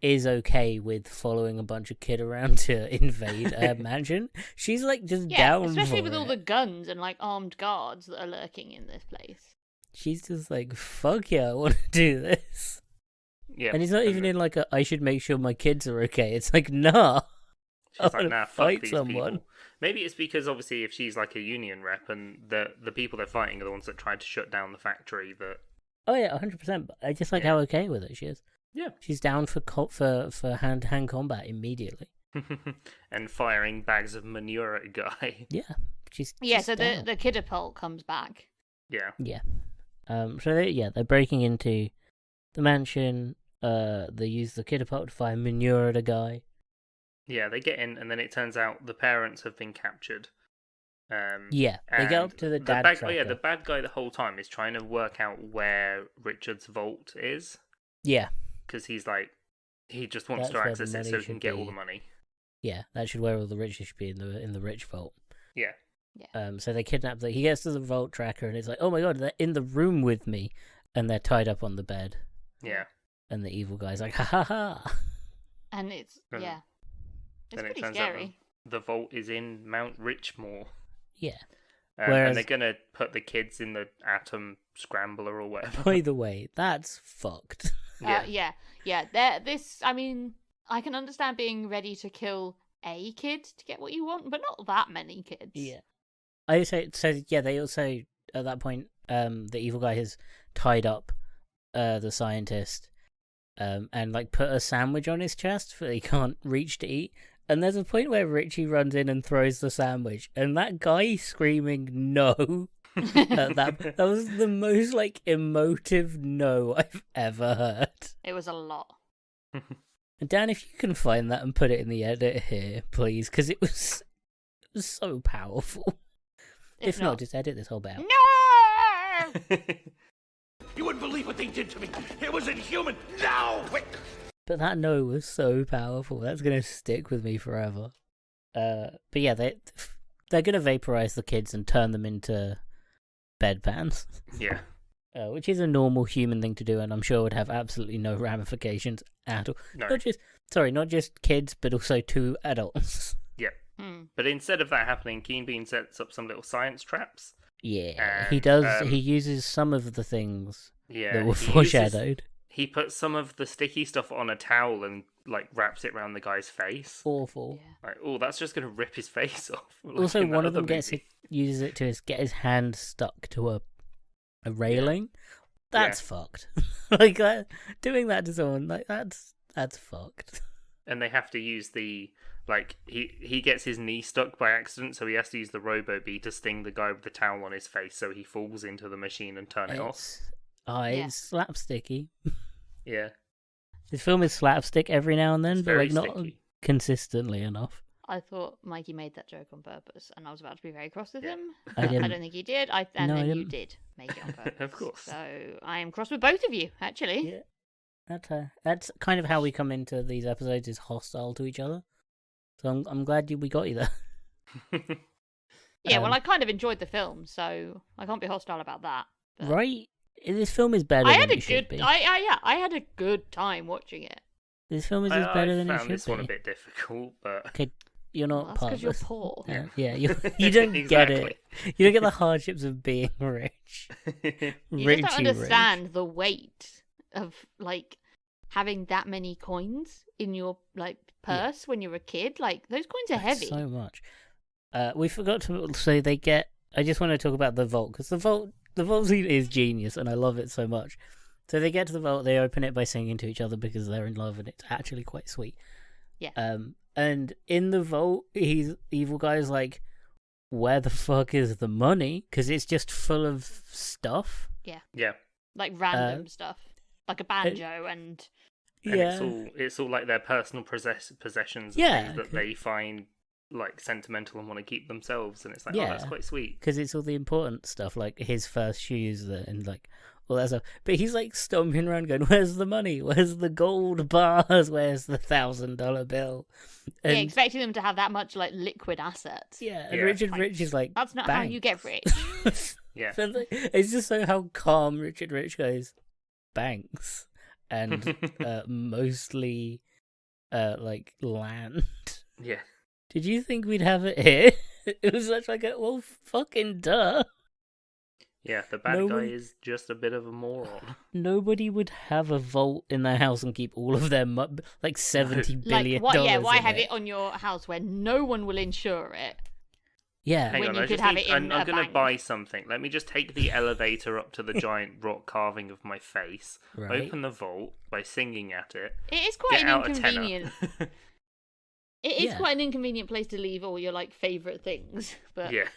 is okay with following a bunch of kid around to invade a mansion. She's like just down especially for with all it. the guns and like armed guards that are lurking in this place. She's just like, fuck yeah, I want to do this. Yeah, And it's not even in like I should make sure my kids are okay. It's like, nah. She's like, wanna nah, fuck fight these someone. people. Maybe it's because obviously if she's like a union rep and the people they're fighting are the ones that tried to shut down the factory that Oh yeah, 100%. But I just like how okay with it she is. Yeah. She's down for hand-to-hand combat immediately. And firing bags of manure at a guy. Yeah, she's so down. the Kidapult comes back. Yeah. Yeah. So they're breaking into the mansion. They use the Kidapult to fire manure at a guy. Yeah, they get in, and then it turns out the parents have been captured. They get up to the dad tracker. Yeah, the bad guy the whole time is trying to work out where Richard's vault is. Yeah. Because he's like, he just wants That's to access it so he can get all be. the money. Yeah, that should where all the riches should be in the rich vault. Yeah. So they kidnap he gets to the vault tracker and it's like, oh my god, they're in the room with me, and they're tied up on the bed. Yeah. And the evil guy's like, ha ha ha. And it's pretty turns scary. out the vault is in Mount Richmore. Yeah. And they're gonna put the kids in the atom scrambler or whatever. By the way, that's fucked. Yeah. I mean, I can understand being ready to kill a kid to get what you want, but not that many kids. Yeah. I say so. Yeah, they also at that point, the evil guy has tied up the scientist, and like put a sandwich on his chest that he can't reach to eat. And there's a point where Richie runs in and throws the sandwich, and that guy screaming no. that was the most like emotive no I've ever heard. It was a lot. Dan, if you can find that and put it in the edit here, please, because it was so powerful. If not, just edit this whole bit out. No! You wouldn't believe what they did to me. It was inhuman. No! Quick! But that no was so powerful. That's going to stick with me forever. But yeah, they're going to vaporize the kids and turn them into bedpans. Yeah. Which is a normal human thing to do, and I'm sure would have absolutely no ramifications at all. No. Not just kids, but also 2 adults. Yeah. But instead of that happening, Keen Bean sets up some little science traps. Yeah, And, he does. He uses some of the things that were he foreshadowed. He puts some of the sticky stuff on a towel and like wraps it around the guy's face. Awful. Yeah. Like, oh, that's just gonna rip his face off. Like Also, in that one of other them movie. uses it to get his hand stuck to a railing. That's fucked. Like that, doing that to someone like that's fucked. And they have to use the he gets his knee stuck by accident, so he has to use the robo bee to sting the guy with the towel on his face, so he falls into the machine and turn it off. It's slapsticky. Yeah. This film is slapstick every now and then, It's but very not sticky. consistently enough. I thought Mikey made that joke on purpose, and I was about to be very cross with him. I I didn't. don't think he did. You did make it on purpose. Of course. So I am cross with both of you, actually. Yeah. That's kind of how we come into these episodes, is hostile to each other. So I'm glad we got you there. Yeah, well, I kind of enjoyed the film, so I can't be hostile about that. But... Right? This film is better than it should be. I had a good time watching it. This film is better than it should be. I found this one a bit difficult, but... Okay, you're not That's part because of you're this. poor. Yeah, you don't get it. You don't get the hardships of being rich. You just don't understand the weight of, like, having that many coins in your, like, purse when you're a kid. Like, those coins are heavy. So much. We forgot to say they get... I just want to talk about the vault, because the vault scene is genius, and I love it so much. So they get to the vault, they open it by singing to each other because they're in love, and it's actually quite sweet. Yeah. And in the vault, evil guy's like, where the fuck is the money? Because it's just full of stuff. Yeah. Yeah. Like random stuff. Like a banjo and... And it's all like their personal possessions and things that they find like sentimental and want to keep themselves, and it's like, oh, that's quite sweet. Because it's all the important stuff, like his first shoes and like all that stuff. But he's like stomping around going, where's the money? Where's the gold bars? Where's the $1,000 bill? And, yeah, expecting them to have that much like liquid assets. Yeah, and Richard Rich is like, that's not how you get rich. Yeah. But, like, it's just so how calm Richard Rich goes, banks and mostly like land. Yeah. Did you think we'd have it here? It was such like well, fucking duh. Yeah, the bad guy is just a bit of a moron. Nobody would have a vault in their house and keep all of their like $70 billion. Why have it on your house where no one will insure it? Yeah. Hang When on, you I could just have need, it in I'm a going to bank. buy something. Let me just take the elevator up to the giant rock carving of my face, Right. open the vault by singing at it, It is quite get an out inconvenient. a tenner. It is Yeah. quite an inconvenient place to leave all your like favorite things, but Yeah.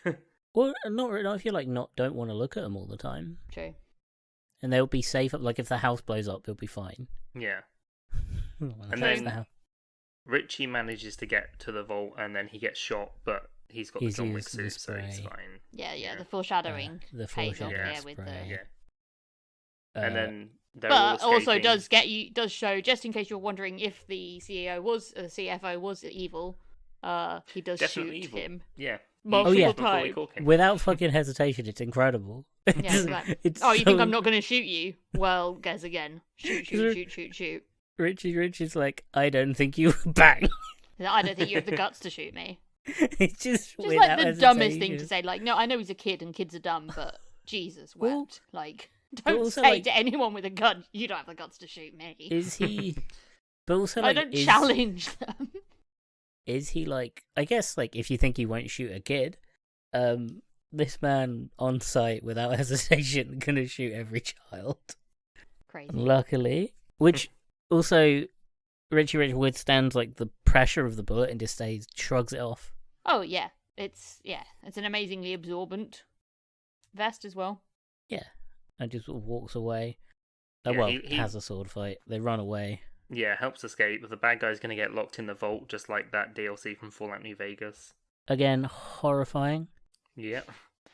Well, not if you like don't want to look at them all the time, true. and they'll be safe. Like if the house blows up, they'll be fine. Yeah. And And then Richie manages to get to the vault, and then he gets shot, but he's got He's the John Wick used the suit, so he's spray. fine. Yeah. The foreshadowing the pays off foreshadowing there with the. spray. Yeah. And then they're all But also escaping. does show, just in case you're wondering if the CFO was evil, he does Definitely shoot evil. him Yeah. multiple yeah. times. Without fucking hesitation, it's incredible. Yeah, it's like, It's oh, you think so- I'm not going to shoot you? Well, guess again. Shoot. Richie Rich is like, I don't think you bang. I don't think you have the guts to shoot me. It's just Just without like the dumbest thing to hesitation. say. Like, no, I know he's a kid and kids are dumb, but Jesus Well, wept. Like, but don't also, say like- to anyone with a gun, you don't have the guts to shoot me. Is he? But also, I like, don't is, challenge them. Is he like? I guess like if you think he won't shoot a kid, this man on site without hesitation gonna shoot every child. Crazy. Luckily, which also Richie Rich withstands like the pressure of the bullet and just shrugs it off. Oh yeah, it's an amazingly absorbent vest as well. Yeah, and just sort of walks away. Yeah, Well, he- has a sword fight. They run away. Yeah, helps escape, but the bad guy's going to get locked in the vault, just like that DLC from Fallout New Vegas. Again, horrifying. Yeah.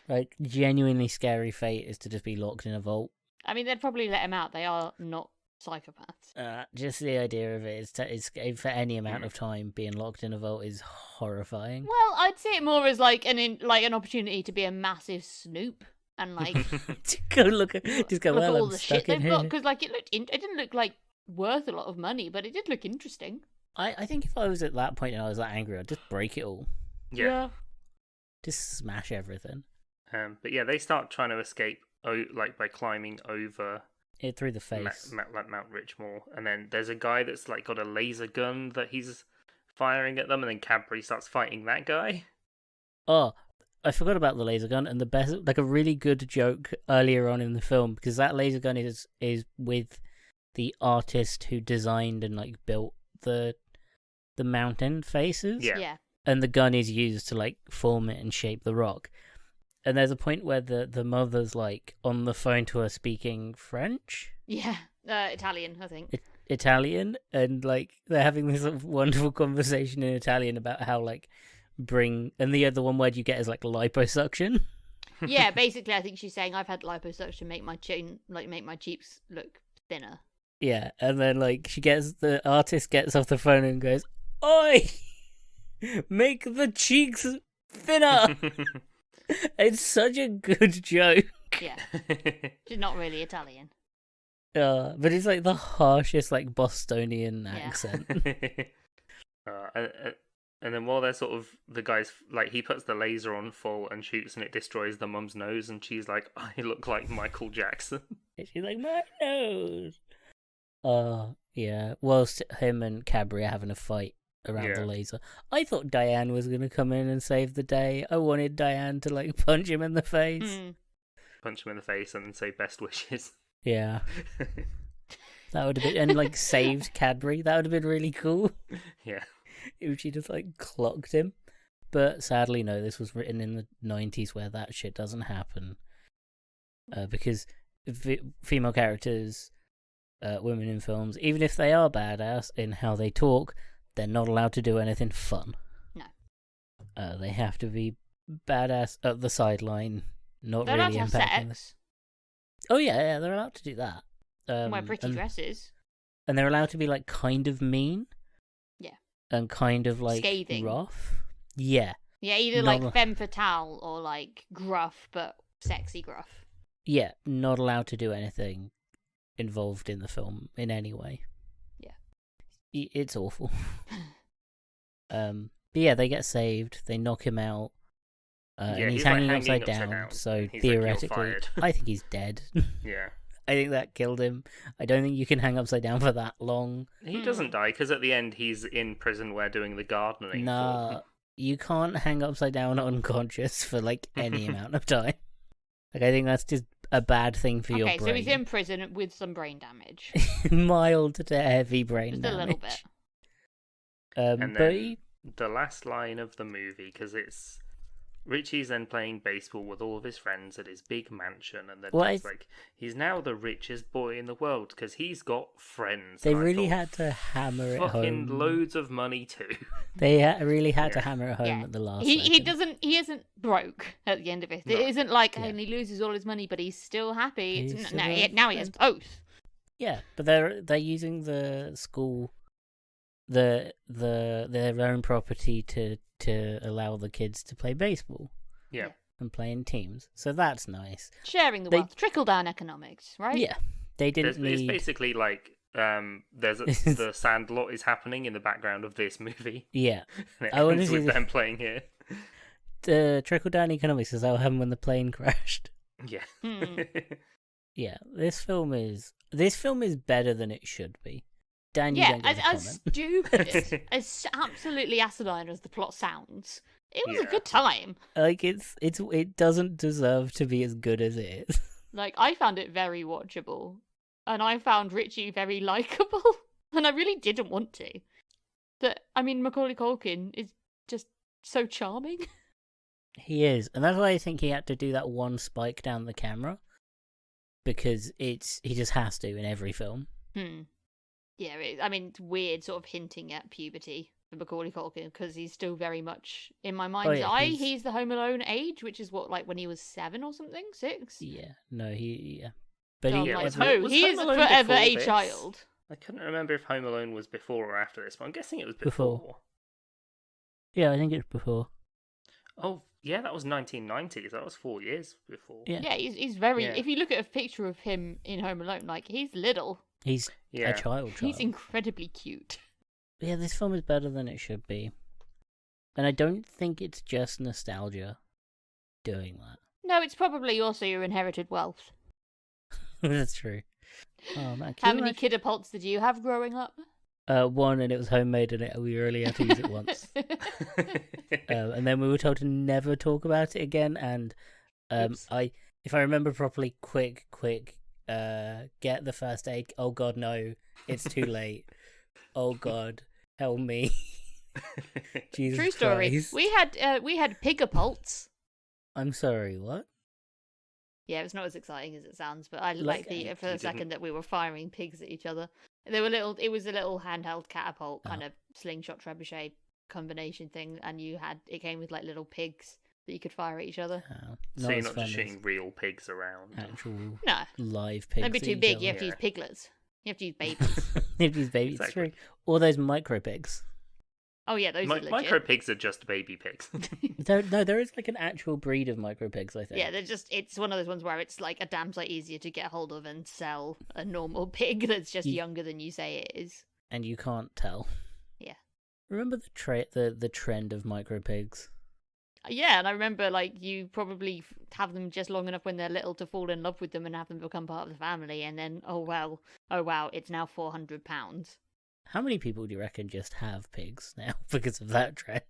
Like genuinely scary fate is to just be locked in a vault. I mean, they'd probably let him out. They are not psychopaths. Just the idea of it is for any amount of time being locked in a vault is horrifying. Well, I'd see it more as like an opportunity to be a massive snoop and like To go look at, just go. look Well, at all I'm the stuck shit in they've got, here. because like it didn't look like worth a lot of money, but it did look interesting. I think if I was at that point and I was that angry, I'd just break it all, Yeah. just smash everything. But yeah, they start trying to escape, like by climbing over It through the face. like Mount Richmore, and then there's a guy that's like got a laser gun that he's firing at them, and then Cadbury starts fighting that guy. Oh, I forgot about the laser gun, and the best, like a really good joke earlier on in the film, because that laser gun is with the artist who designed and like built the mountain faces. Yeah. And the gun is used to like form it and shape the rock. And there's a point where the mother's like on the phone to her speaking French, Italian, I think. Italian, and like they're having this sort of wonderful conversation in Italian about how like and the other one word you get is like liposuction. Yeah, basically, I think she's saying I've had liposuction make my cheeks look thinner. Yeah, and then like the artist gets off the phone and goes, "Oi, make the cheeks thinner." It's such a good joke. Yeah, she's not really Italian. But it's like the harshest like Bostonian Yeah. accent. And then while they're sort of, the guy's like, he puts the laser on full and shoots, and it destroys the mum's nose, and she's like, I look like Michael Jackson. She's like, my nose. Yeah. Whilst him and Cadbury are having a fight around the Yeah. laser, I thought Diane was gonna come in and save the day. I wanted Diane to like punch him in the face. Mm. Punch him in the face and then say best wishes. Yeah, that would have been, and like saved Cadbury. That would have been really cool. Yeah. If she just like clocked him. But sadly, no. This was written in the 90s, where that shit doesn't happen. Because female characters, women in films, even if they are badass in how they talk, they're not allowed to do anything fun. No. They have to be badass at the sideline, not They're allowed really to have impacting. sex. Oh yeah, they're allowed to do that. Wear pretty and, dresses. and they're allowed to be like kind of mean. Yeah. And kind of like Scathing. rough. Yeah. Yeah, either Not- like femme fatale or like gruff, but sexy gruff. Yeah, not allowed to do anything involved in the film in any way. Yeah. It's awful. But yeah, they get saved. They knock him out. Yeah, and he's he's, like, hanging hanging upside upside down. down, So and he's like, "You're theoretically, fired." I think he's dead. Yeah. I think that killed him. I don't think you can hang upside down for that long. He doesn't die, because at the end he's in prison where doing the gardening. Nah, you can't hang upside down unconscious for like any amount of time. Like I think that's just a bad thing for your brain. Okay, so he's in prison with some brain damage. Mild to heavy brain Just damage. a little bit. And then the last line of the movie, because it's Richie's then playing baseball with all of his friends at his big mansion, and then it's like he's now the richest boy in the world because he's got friends. They really had to hammer it home. Fucking loads of money too. They really had to hammer it home at the last. He isn't broke at the end of it. No. It isn't like and he loses all his money, but he's still happy. Now he has both. Yeah, but they're using the school, their own property to allow the kids to play baseball. Yeah. And play in teams. So that's nice. Sharing the wealth. Trickle down economics, right? Yeah. They didn't need... It's basically like the Sandlot is happening in the background of this movie. Yeah. And it ends with them playing here. The trickle down economics is what happened when the plane crashed. Yeah. Yeah. This film is better than it should be. Dan, as stupid, as absolutely asinine as the plot sounds, it was a good time. Like it doesn't deserve to be as good as it is. Like I found it very watchable, and I found Richie very likable, and I really didn't want to. But I mean, Macaulay Culkin is just so charming. He is, and that's why I think he had to do that one spike down the camera, because he just has to in every film. Yeah, it's weird sort of hinting at puberty for Macaulay Culkin because he's still very much, in my mind's eye, he's the Home Alone age, which is what, like when he was 7 or something? 6? Yeah, no, yeah. But he is forever a child. I couldn't remember if Home Alone was before or after this, but I'm guessing it was before. Yeah, I think it's before. Oh, yeah, that was 1990s. That was 4 years before. Yeah, he's very... Yeah. If you look at a picture of him in Home Alone, like, he's little. He's a child. He's incredibly cute. Yeah, this film is better than it should be. And I don't think it's just nostalgia doing that. No, it's probably also your inherited wealth. That's true. Oh, man, how many kidapults did you have growing up? One, and it was homemade, and we only had to use it once. And then we were told to never talk about it again. And if I remember properly, quick, get the first aid. Oh God, no! It's too late. Oh God, help me! Jesus True story. Christ. We had pigapults. I'm sorry. What? Yeah, it's not as exciting as it sounds, but I like for a second that we were firing pigs at each other. They were little. It was a little handheld catapult, kind of slingshot trebuchet combination thing, and it came with like little pigs that you could fire at each other. So you're not just shooting real pigs around. Actual live pigs. They'd be too big. You have to use piglets. You have to use babies. You have to use babies. Exactly. True. Or those micro pigs. Oh yeah, those are legit. Micro pigs are just baby pigs. No, there is like an actual breed of micro pigs, I think. Yeah, it's one of those ones where it's like a damn sight easier to get hold of and sell a normal pig that's just younger than you say it is. And you can't tell. Yeah. Remember the trend of micro pigs? Yeah, and I remember like you probably have them just long enough when they're little to fall in love with them and have them become part of the family, and then oh wow, it's now £400. How many people do you reckon just have pigs now because of that trend?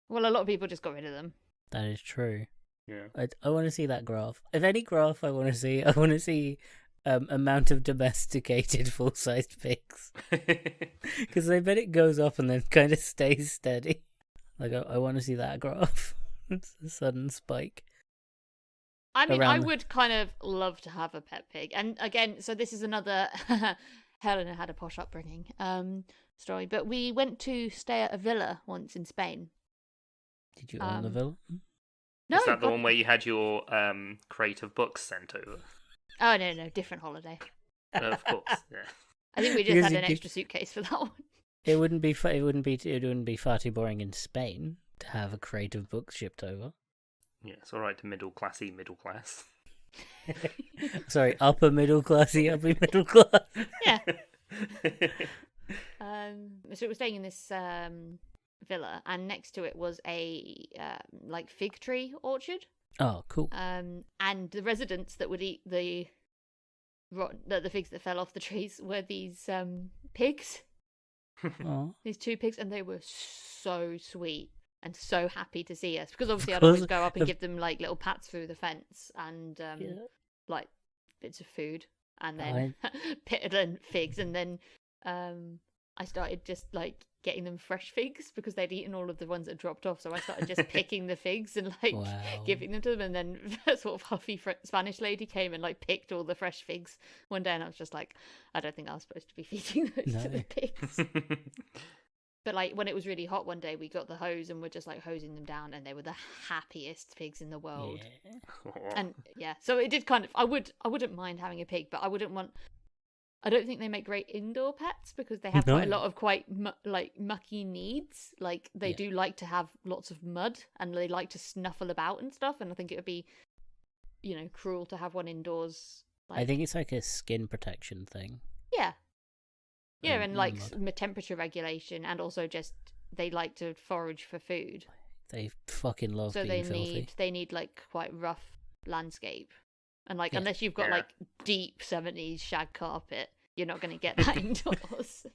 Well, a lot of people just got rid of them. That is true. Yeah. I want to see that graph. If any graph I want to see amount of domesticated full-sized pigs. Because I bet it goes up and then kind of stays steady. Like, I want to see that graph. It's a sudden spike. I mean, I would kind of love to have a pet pig. And again, so this is another... Helena had a posh upbringing story, but we went to stay at a villa once in Spain. Did you own the villa? No. Is that the one where you had your crate of books sent over? Oh no, different holiday. Of course, yeah. I think we just had an extra suitcase for that one. It wouldn't be far too boring in Spain to have a crate of books shipped over. Yeah, it's all right to middle class. Sorry, upper middle classy. Yeah. So we were staying in this villa, and next to it was a like fig tree orchard. Oh, cool. And the residents that would eat the figs that fell off the trees were these pigs. These 2 pigs, and they were so sweet. and so happy to see us, because obviously I'd Because always go up and of- give them like little pats through the fence and like bits of food, and then then figs, and then I started just like getting them fresh figs because they'd eaten all of the ones that dropped off, so I started just picking the figs and like giving them to them, and then a sort of huffy Spanish lady came and like picked all the fresh figs one day, and I was just like, I don't think I was supposed to be feeding those to the pigs. But like when it was really hot one day, we got the hose and we're just like hosing them down, and they were the happiest pigs in the world. And so it did kind of. I wouldn't mind having a pig, but I wouldn't want. I don't think they make great indoor pets because they have quite a lot of mucky needs. Like they do like to have lots of mud, and they like to snuffle about and stuff. And I think it would be, cruel to have one indoors. I think it's like a skin protection thing. Yeah. Yeah, and like temperature regulation, and also just they like to forage for food. They fucking love being filthy. They need like quite rough landscape, and like unless you've got like deep 70s shag carpet, you're not going to get that indoors.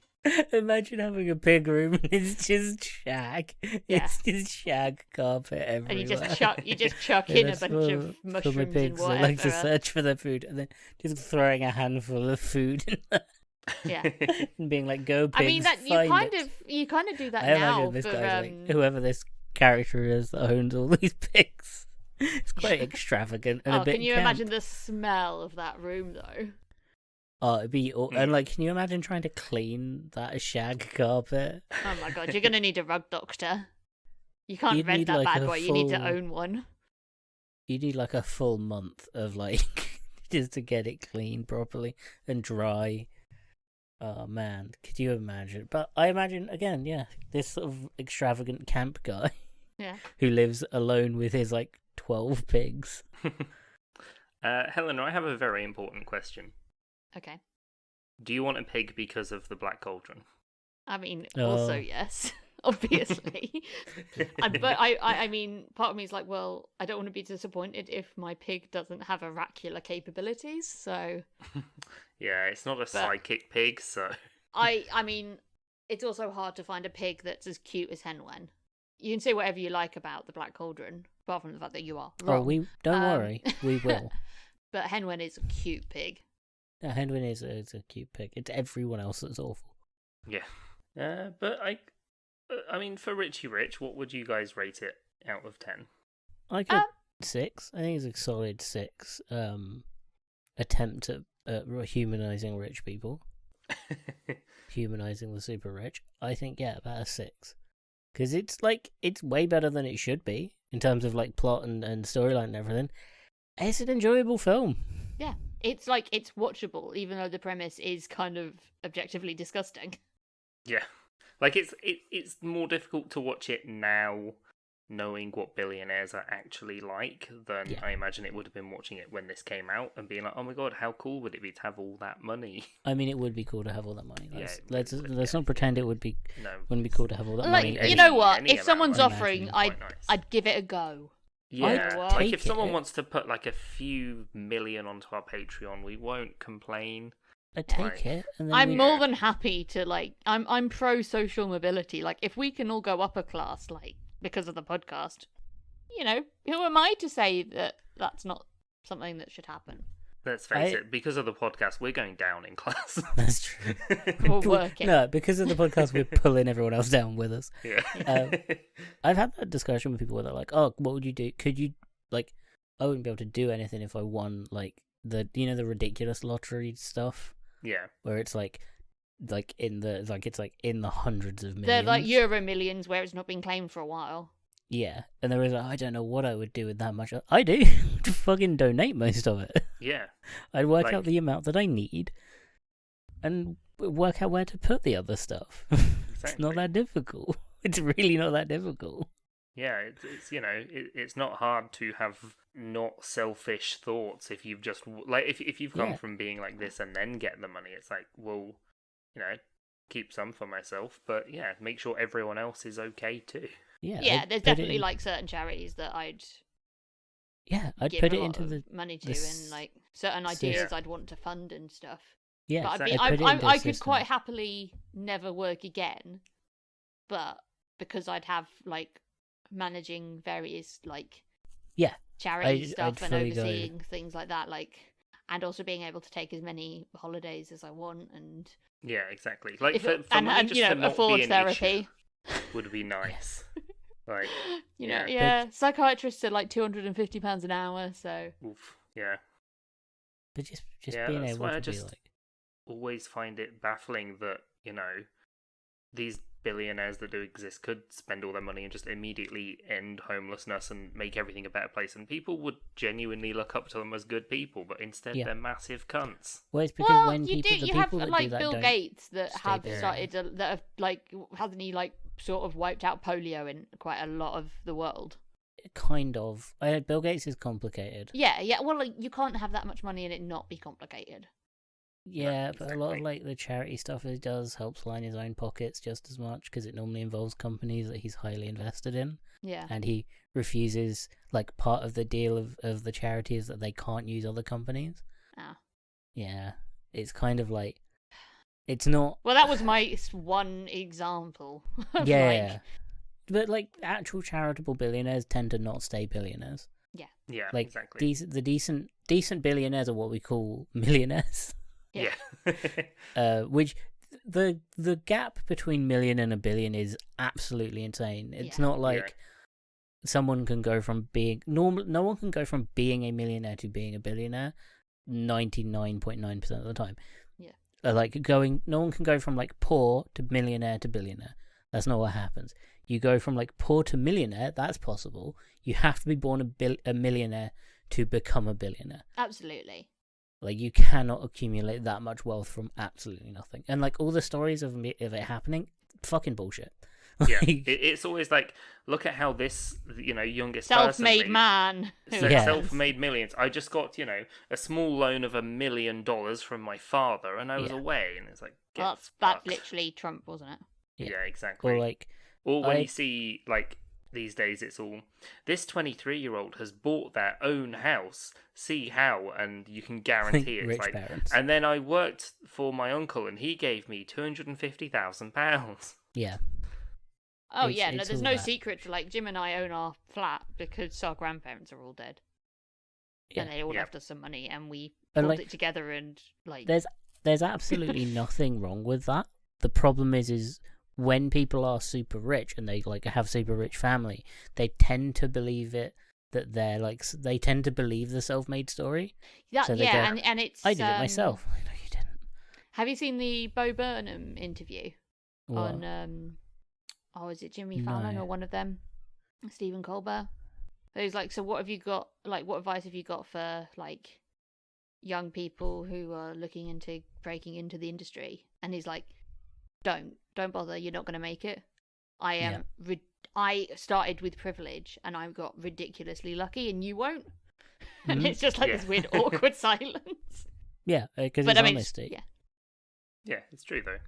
Imagine having a pig room and it's just shag. Yeah. It's just shag carpet everywhere. And you just chuck in a bunch of mushrooms my pigs and whatever. That like to search for their food, and then just throwing a handful of food in there. Yeah, and being like, "Go pigs!" I mean that you kind of do that I now. imagine this guy's like, whoever this character is that owns all these pigs. It's quite extravagant and a bit. Can you camp. imagine the smell of that room though? Oh, it'd be and like, can you imagine trying to clean that shag carpet? Oh my god, you're gonna need a rug doctor. You can't You'd rent need, that like, bad a boy. You need to full- own one. You need like a full month of like just to get it clean properly and dry. Oh man, could you imagine? But I imagine again, this sort of extravagant camp guy, who lives alone with his like 12 pigs. Helena, I have a very important question. Okay. Do you want a pig because of the Black Cauldron? I mean, also yes, obviously. But I mean, part of me is like, well, I don't want to be disappointed if my pig doesn't have oracular capabilities. So. Yeah, it's not a psychic pig, so. I mean, it's also hard to find a pig that's as cute as Henwen. You can say whatever you like about the Black Cauldron, apart from the fact that you are wrong. Oh, we don't worry, we will. But Henwen is a cute pig. Yeah, Henwen is a cute pig. It's everyone else that's awful. Yeah. But I mean, for Richie Rich, what would you guys rate it out of 10? Like a 6. I think it's a solid 6. Attempt at humanizing rich people. Humanizing the super rich. I think, about a 6. Because it's way better than it should be in terms of like plot and storyline and everything. It's an enjoyable film. Yeah. It's watchable, even though the premise is kind of objectively disgusting. Yeah. Like, it's more difficult to watch it now, knowing what billionaires are actually like, than I imagine it would have been watching it when this came out and being like, oh my god, how cool would it be to have all that money? I mean, it would be cool to have all that money. Let's not pretend it wouldn't be cool to have all that like, money. You know what? If someone's offering, I'd give it a go. Yeah, like if someone wants to put like a few million onto our Patreon, we won't complain. I take it. And then I'm more than happy to like. I'm pro social mobility. Like, if we can all go upper class, like because of the podcast, who am I to say that that's not something that should happen? Let's face it, because of the podcast, we're going down in class. That's true. We're working. No, because of the podcast, we're pulling everyone else down with us. Yeah. I've had that discussion with people where they're like, "Oh, what would you do? Could you like? I wouldn't be able to do anything if I won like the the ridiculous lottery stuff." Yeah. Where it's in the hundreds of millions. They're like Euro Millions, where it's not been claimed for a while. Yeah, and there is I don't know what I would do with that much. I do. To fucking donate most of it. Yeah. I'd work out the amount that I need and work out where to put the other stuff. Exactly. It's not that difficult. It's really not that difficult. Yeah, it's it's not hard to have not selfish thoughts if you've just like if you've come from being like this and then get the money. It's like, well, keep some for myself, but make sure everyone else is okay too. Yeah, there's definitely like certain charities that I'd put it into the money to, and like certain ideas I'd want to fund and stuff. Yeah, but exactly. I could quite happily never work again, but because I'd have like managing various like Yeah, charity I'd stuff and fully go- overseeing things like that, like, and also being able to take as many holidays as I want, and Yeah, exactly. Like if, for and, money and just you know, to not afford be an therapy. issue would be nice. Like, You know, yeah. psychiatrists are like £250 an hour, so Oof, yeah. but just Yeah, being that's able why I to be just like, always find it baffling that, you know, these billionaires that do exist could spend all their money and just immediately end homelessness and make everything a better place, and people would genuinely look up to them as good people, but instead Yeah. they're massive cunts. well, it's because well, when you people, do. the You people have that like do that Bill don't Gates that stay have there. started that have like hasn't he like sort of wiped out polio in quite a lot of the world? kind of. Bill Gates is complicated. Yeah. Well, like, you can't have that much money and it not be complicated. Yeah, but a lot of exactly. like the charity stuff he does helps line his own pockets just as much because it normally involves companies that he's highly invested in, Yeah. and he refuses like part of the deal of the charity is that they can't use other companies. Ah. Yeah, it's kind of like it's not. Well, that was my one example. Of, Yeah, Like, but like actual charitable billionaires tend to not stay billionaires. Yeah, Like exactly. the decent billionaires are what we call millionaires. Yeah. Which the gap between million and a billion is absolutely insane. It's Yeah. not like someone can go from being normal. No one can go from being a millionaire to being a billionaire 99.9% of the time. Yeah. No one can go from like poor to millionaire to billionaire. That's not what happens. You go from like poor to millionaire. That's possible. You have to be born a millionaire to become a billionaire. Absolutely. Like, you cannot accumulate that much wealth from absolutely nothing. And, like, all the stories of it happening, fucking bullshit. Yeah, Like, it's always like, look at how this, youngest Self-made person man. Yeah. self-made millions. I just got, a small loan of $1 million from my father, and I was Yeah. away, and it's like, get Well, that's fucked. literally Trump, wasn't it? Yeah, exactly. or, like, Or when I- you see, like, these days it's all, this 23-year-old has bought their own house, see how, and you can guarantee it's rich like, parents. and then I worked for my uncle and he gave me £250,000. Yeah. Oh It's- yeah, no, it's there's all no that. secret. Like, Jim and I own our flat because our grandparents are all dead, Yeah. and they all Yeah. left us some money, and we And, pulled like, it together, and like, There's absolutely nothing wrong with that. The problem is when people are super rich and they, like, have super rich family, they tend to believe it, that they're, like, they tend to believe the self-made story. that, so they yeah, go, and it's. I did it myself. I know you didn't. Have you seen the Bo Burnham interview What? on? Is it Jimmy Fallon No. or one of them? Stephen Colbert. He's like, so what have you got? Like, what advice have you got for like young people who are looking into breaking into the industry? And he's like, don't bother. You're not going to make it. I am. I started with privilege, and I got ridiculously lucky, and you won't. And Mhm. it's just like Yeah. this weird, awkward silence. Yeah, because But it's I mean, honesty. yeah. Yeah, it's true though.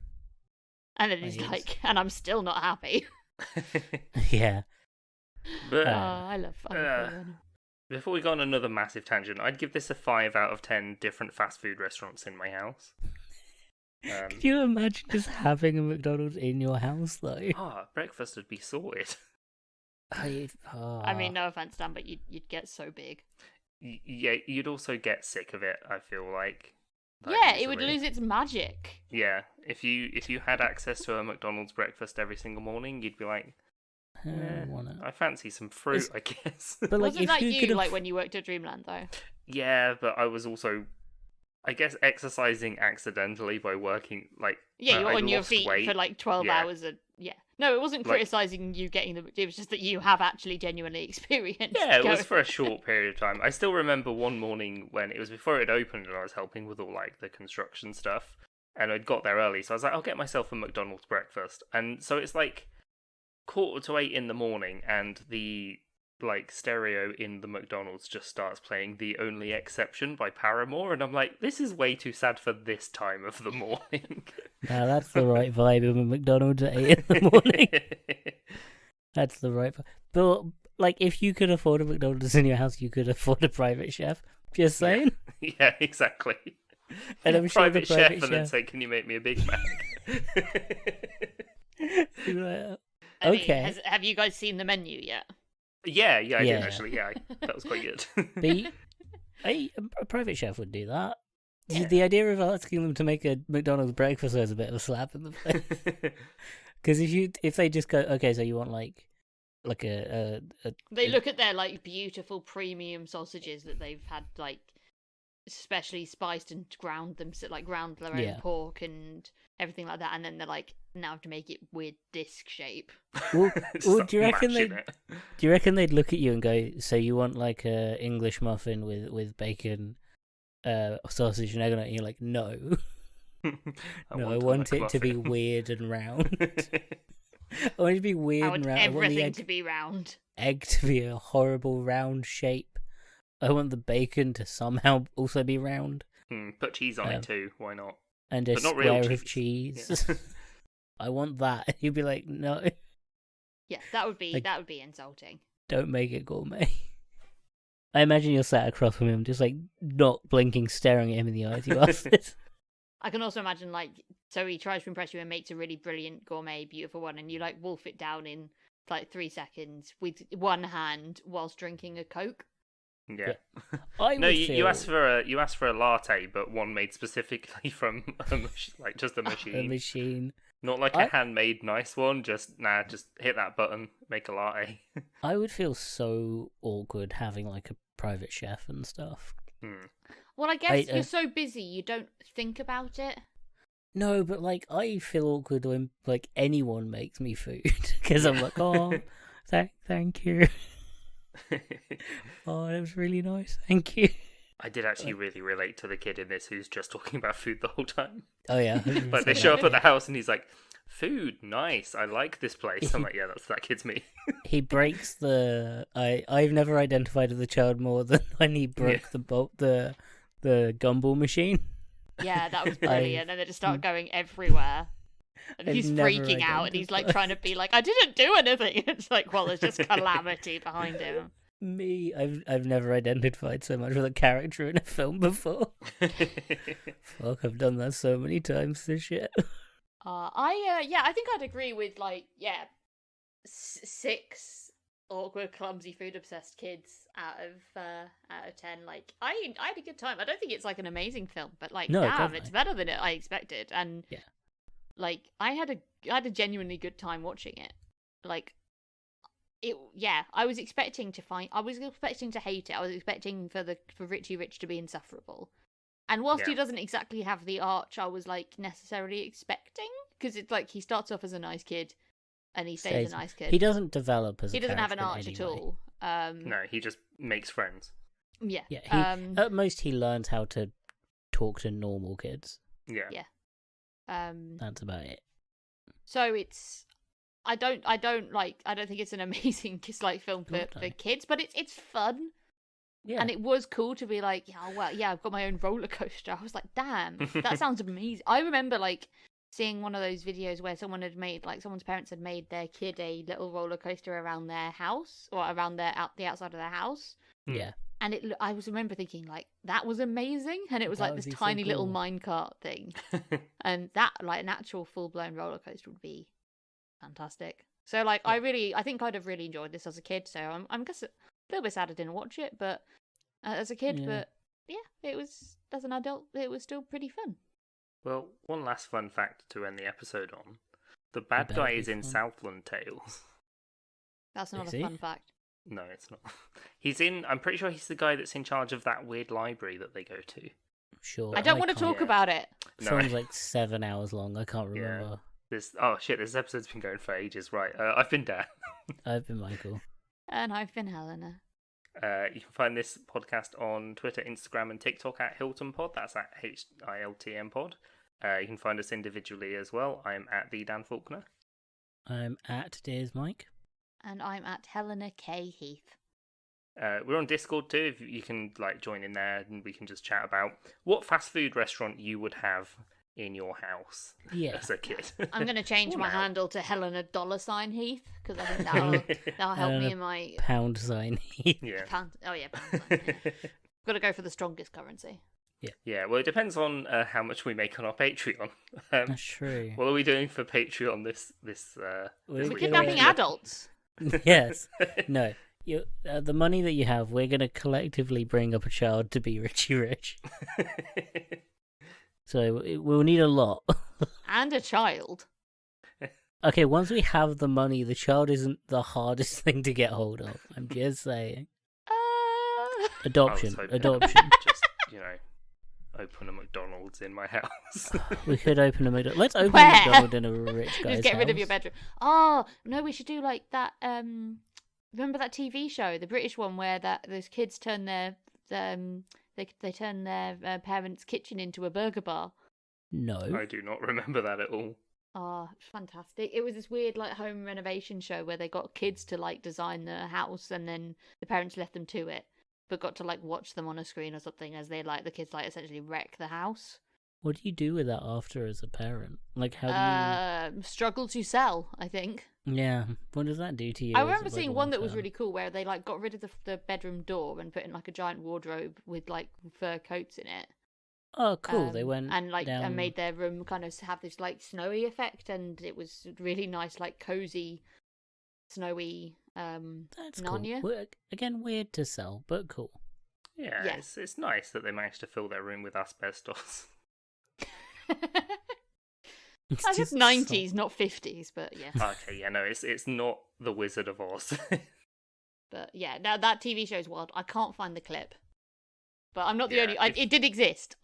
And then he's It is. like, and I'm still not happy. Yeah. But I love Bo Burnham. before we go on another massive tangent, I'd give this a 5 out of 10 different fast food restaurants in my house. Could you imagine just having a McDonald's in your house, though? Breakfast would be sorted. I mean, no offense, Dan, but you'd get so big. Yeah, you'd also get sick of it, I feel like. Yeah, it would easily. lose its magic. Yeah, if you had access to a McDonald's breakfast every single morning, you'd be like, I wanna. I fancy some fruit, It's- I guess. But like, Wasn't if that you you, could like, when you worked at Dreamland, though? Yeah, but I was also, I guess, exercising accidentally by working, like, Yeah, you were I on your lost feet weight. for like 12 Yeah. hours. Yeah. No, it wasn't Like- criticising you getting the. It was just that you have actually genuinely experienced. Yeah, it was going- for a short period of time. I still remember one morning when it was before it opened and I was helping with all, like, the construction stuff. And I'd got there early, so I was like, I'll get myself a McDonald's breakfast. And so it's like 7:45 in the morning, and the, like, stereo in the McDonald's just starts playing The Only Exception by Paramore. And I'm like, this is way too sad for this time of the morning. Now that's the right vibe of a McDonald's at 8 in the morning. That's the right vibe. But, like, if you could afford a McDonald's in your house, you could afford a private chef. Just saying. Yeah, exactly. And I'm sure the private chef, private and then chef- say, can you make me a Big Mac? Okay. Have you guys seen the menu yet? Yeah, I did Yeah. actually. Yeah, that was quite good. But a private chef would do that. Yeah. The idea of asking them to make a McDonald's breakfast is a bit of a slap in the face. Because if they just go, okay, so you want like They look at their like beautiful premium sausages that they've had like specially spiced and ground them, so like ground their own pork and everything like that, and then they're like, now I have to make it weird disc shape. Well, do you reckon they'd look at you and go, so you want like a English muffin with bacon, sausage and egg on it? And you're like, no, I want it to be weird and round. I want it to be weird and round. Everything to be round. Egg to be a horrible round shape. I want the bacon to somehow also be round. Put cheese on it too. Why not? And a square of cheese. Yeah. I want that. You'd be like, no. Yeah, that would be insulting. Don't make it gourmet. I imagine you're sat across from him, just like not blinking, staring at him in the eyes. You ask this. I can also imagine so he tries to impress you and makes a really brilliant gourmet, beautiful one, and you like wolf it down in like 3 seconds with one hand whilst drinking a Coke. Yeah. No, you asked for a latte, but one made specifically from just a machine. A machine. Not like a handmade nice one. Just hit that button, make a latte. I would feel so awkward having like a private chef and stuff. Well, I guess you're so busy you don't think about it. No, but like I feel awkward when like anyone makes me food because I'm like, oh, thank you. Oh, that was really nice. Thank you. I did actually really relate to the kid in this who's just talking about food the whole time. Oh yeah. Like they show up at the house and he's like, food, nice. I like this place. I'm like, yeah, that kid's me. He breaks I've never identified with the child more than when he broke the gumball machine. Yeah, that was brilliant. And they just start going everywhere. And he's freaking out and he's like trying to be like, I didn't do anything. It's like, well, there's just calamity behind him. I've never identified so much with a character in a film before. Fuck, I've done that so many times this shit. I think I'd agree with 6 awkward, clumsy, food obsessed kids out of 10. Like I had a good time. I don't think it's like an amazing film, but it's better than I expected. And I had a genuinely good time watching it. I was expecting to hate it. I was expecting for Richie Rich to be insufferable. And whilst he doesn't exactly have the arch I was necessarily expecting, because it's he starts off as a nice kid and he stays a nice kid. He doesn't develop as he doesn't have an arch at all. No, he just makes friends. Yeah. Yeah. At most he learns how to talk to normal kids. Yeah. Yeah. That's about it. So it's I don't think it's an amazing film for kids, but it's fun. Yeah. And it was cool to be like, I've got my own roller coaster. I was like, damn, that sounds amazing. I remember seeing one of those videos where someone's parents had made their kid a little roller coaster around their house or around the outside of their house. Yeah. And I remember thinking that was amazing, and it was this tiny little minecart thing, and that an actual full blown roller coaster would be fantastic. So I think I'd have really enjoyed this as a kid. So I'm just a little bit sad I didn't watch it, but as a kid, but yeah, it was as an adult, it was still pretty fun. Well, one last fun fact to end the episode on: the bad guy is in Southland Tales. That's not a fun fact. No, it's not. I'm pretty sure he's the guy that's in charge of that weird library that they go to. Sure. I don't want to talk about it. The film's 7 hours long. I can't remember. This episode's been going for ages. Right. I've been Dan. I've been Michael. And I've been Helena. You can find this podcast on Twitter, Instagram, and TikTok at Hilton Pod. That's at HILTM Pod. You can find us individually as well. I'm at the Dan Faulkner. I'm at Dears Mike. And I'm at Helena K. Heath. We're on Discord too. If you can join in there, and we can just chat about what fast food restaurant you would have in your house as a kid. I'm going to change my handle to Helena $ Heath because I think that'll help me in my pound sign Heath. Yeah. Pound sign. Yeah. Got to go for the strongest currency. Yeah, well, it depends on how much we make on our Patreon. That's true. What are we doing for Patreon this We're week? kidnapping adults. Yes. No. The money that you have, we're going to collectively bring up a child to be Richie Rich. So we'll need a lot. And a child. Okay, once we have the money, the child isn't the hardest thing to get hold of. I'm just saying. Adoption. Just, open a McDonald's in my house. We could open a McDonald's. Let's open Where? a McDonald's in a rich guy's Just get rid of house. your bedroom. Oh, no, we should do like that. Remember that TV show, the British one, where those kids turn their they turn their parents' kitchen into a burger bar. No. I do not remember that at all. Oh, fantastic. It was this weird like home renovation show where they got kids to like design the house and then the parents left them to it, but got to like watch them on a screen or something as they like the kids like essentially wreck the house. What do you do with that after as a parent? Like, how do you... Struggle to sell, I think. Yeah. What does that do to you? I as, remember like, seeing one that was long-term? really cool where they like got rid of the bedroom door and put in like a giant wardrobe with like fur coats in it. Oh, cool. They went and like down... and made their room kind of have this like snowy effect, and it was really nice, like cozy, snowy. That's Narnia. cool. Again, weird to sell, but cool. Yeah, Yeah. It's nice that they managed to fill their room with asbestos. It's I guess just 90s, not 50s, but yeah. Okay, yeah, no, it's not the Wizard of Oz. But yeah, now that TV show's wild. I can't find the clip, but I'm not the Yeah, only. if- It did exist.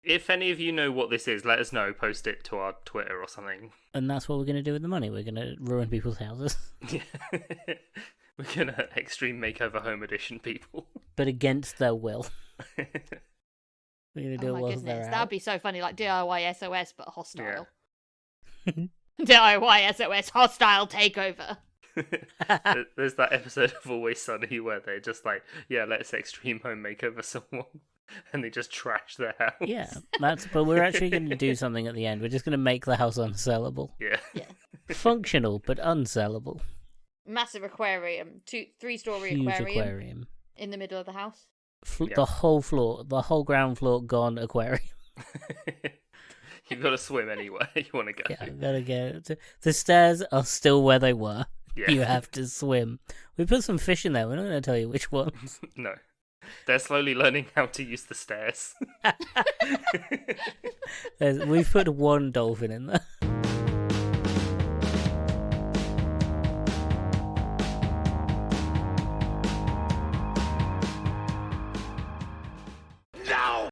If any of you know what this is, let us know. Post it to our Twitter or something. And that's what we're going to do with the money. We're going to ruin people's houses. Yeah. We're gonna Extreme Makeover Home Edition people. But against their will. We're going to do Oh it my whilst goodness, they're that'd out. be so funny, like DIY SOS but hostile. DIY SOS hostile takeover. There's that episode of Always Sunny where they're just like, yeah, let's extreme home makeover someone, and they just trash their house. Yeah, but we're actually going to do something at the end. We're just going to make the house unsellable. Yeah. Functional, but unsellable. Massive aquarium, 3-story Huge aquarium aquarium. in the middle of the house. Yeah. The whole floor, the whole ground floor gone aquarium. You've got to swim anywhere you want to go. Yeah, gotta go. The stairs are still where they were. Yeah. You have to swim. We put some fish in there. We're not going to tell you which ones. No. They're slowly learning how to use the stairs. We've put one dolphin in there.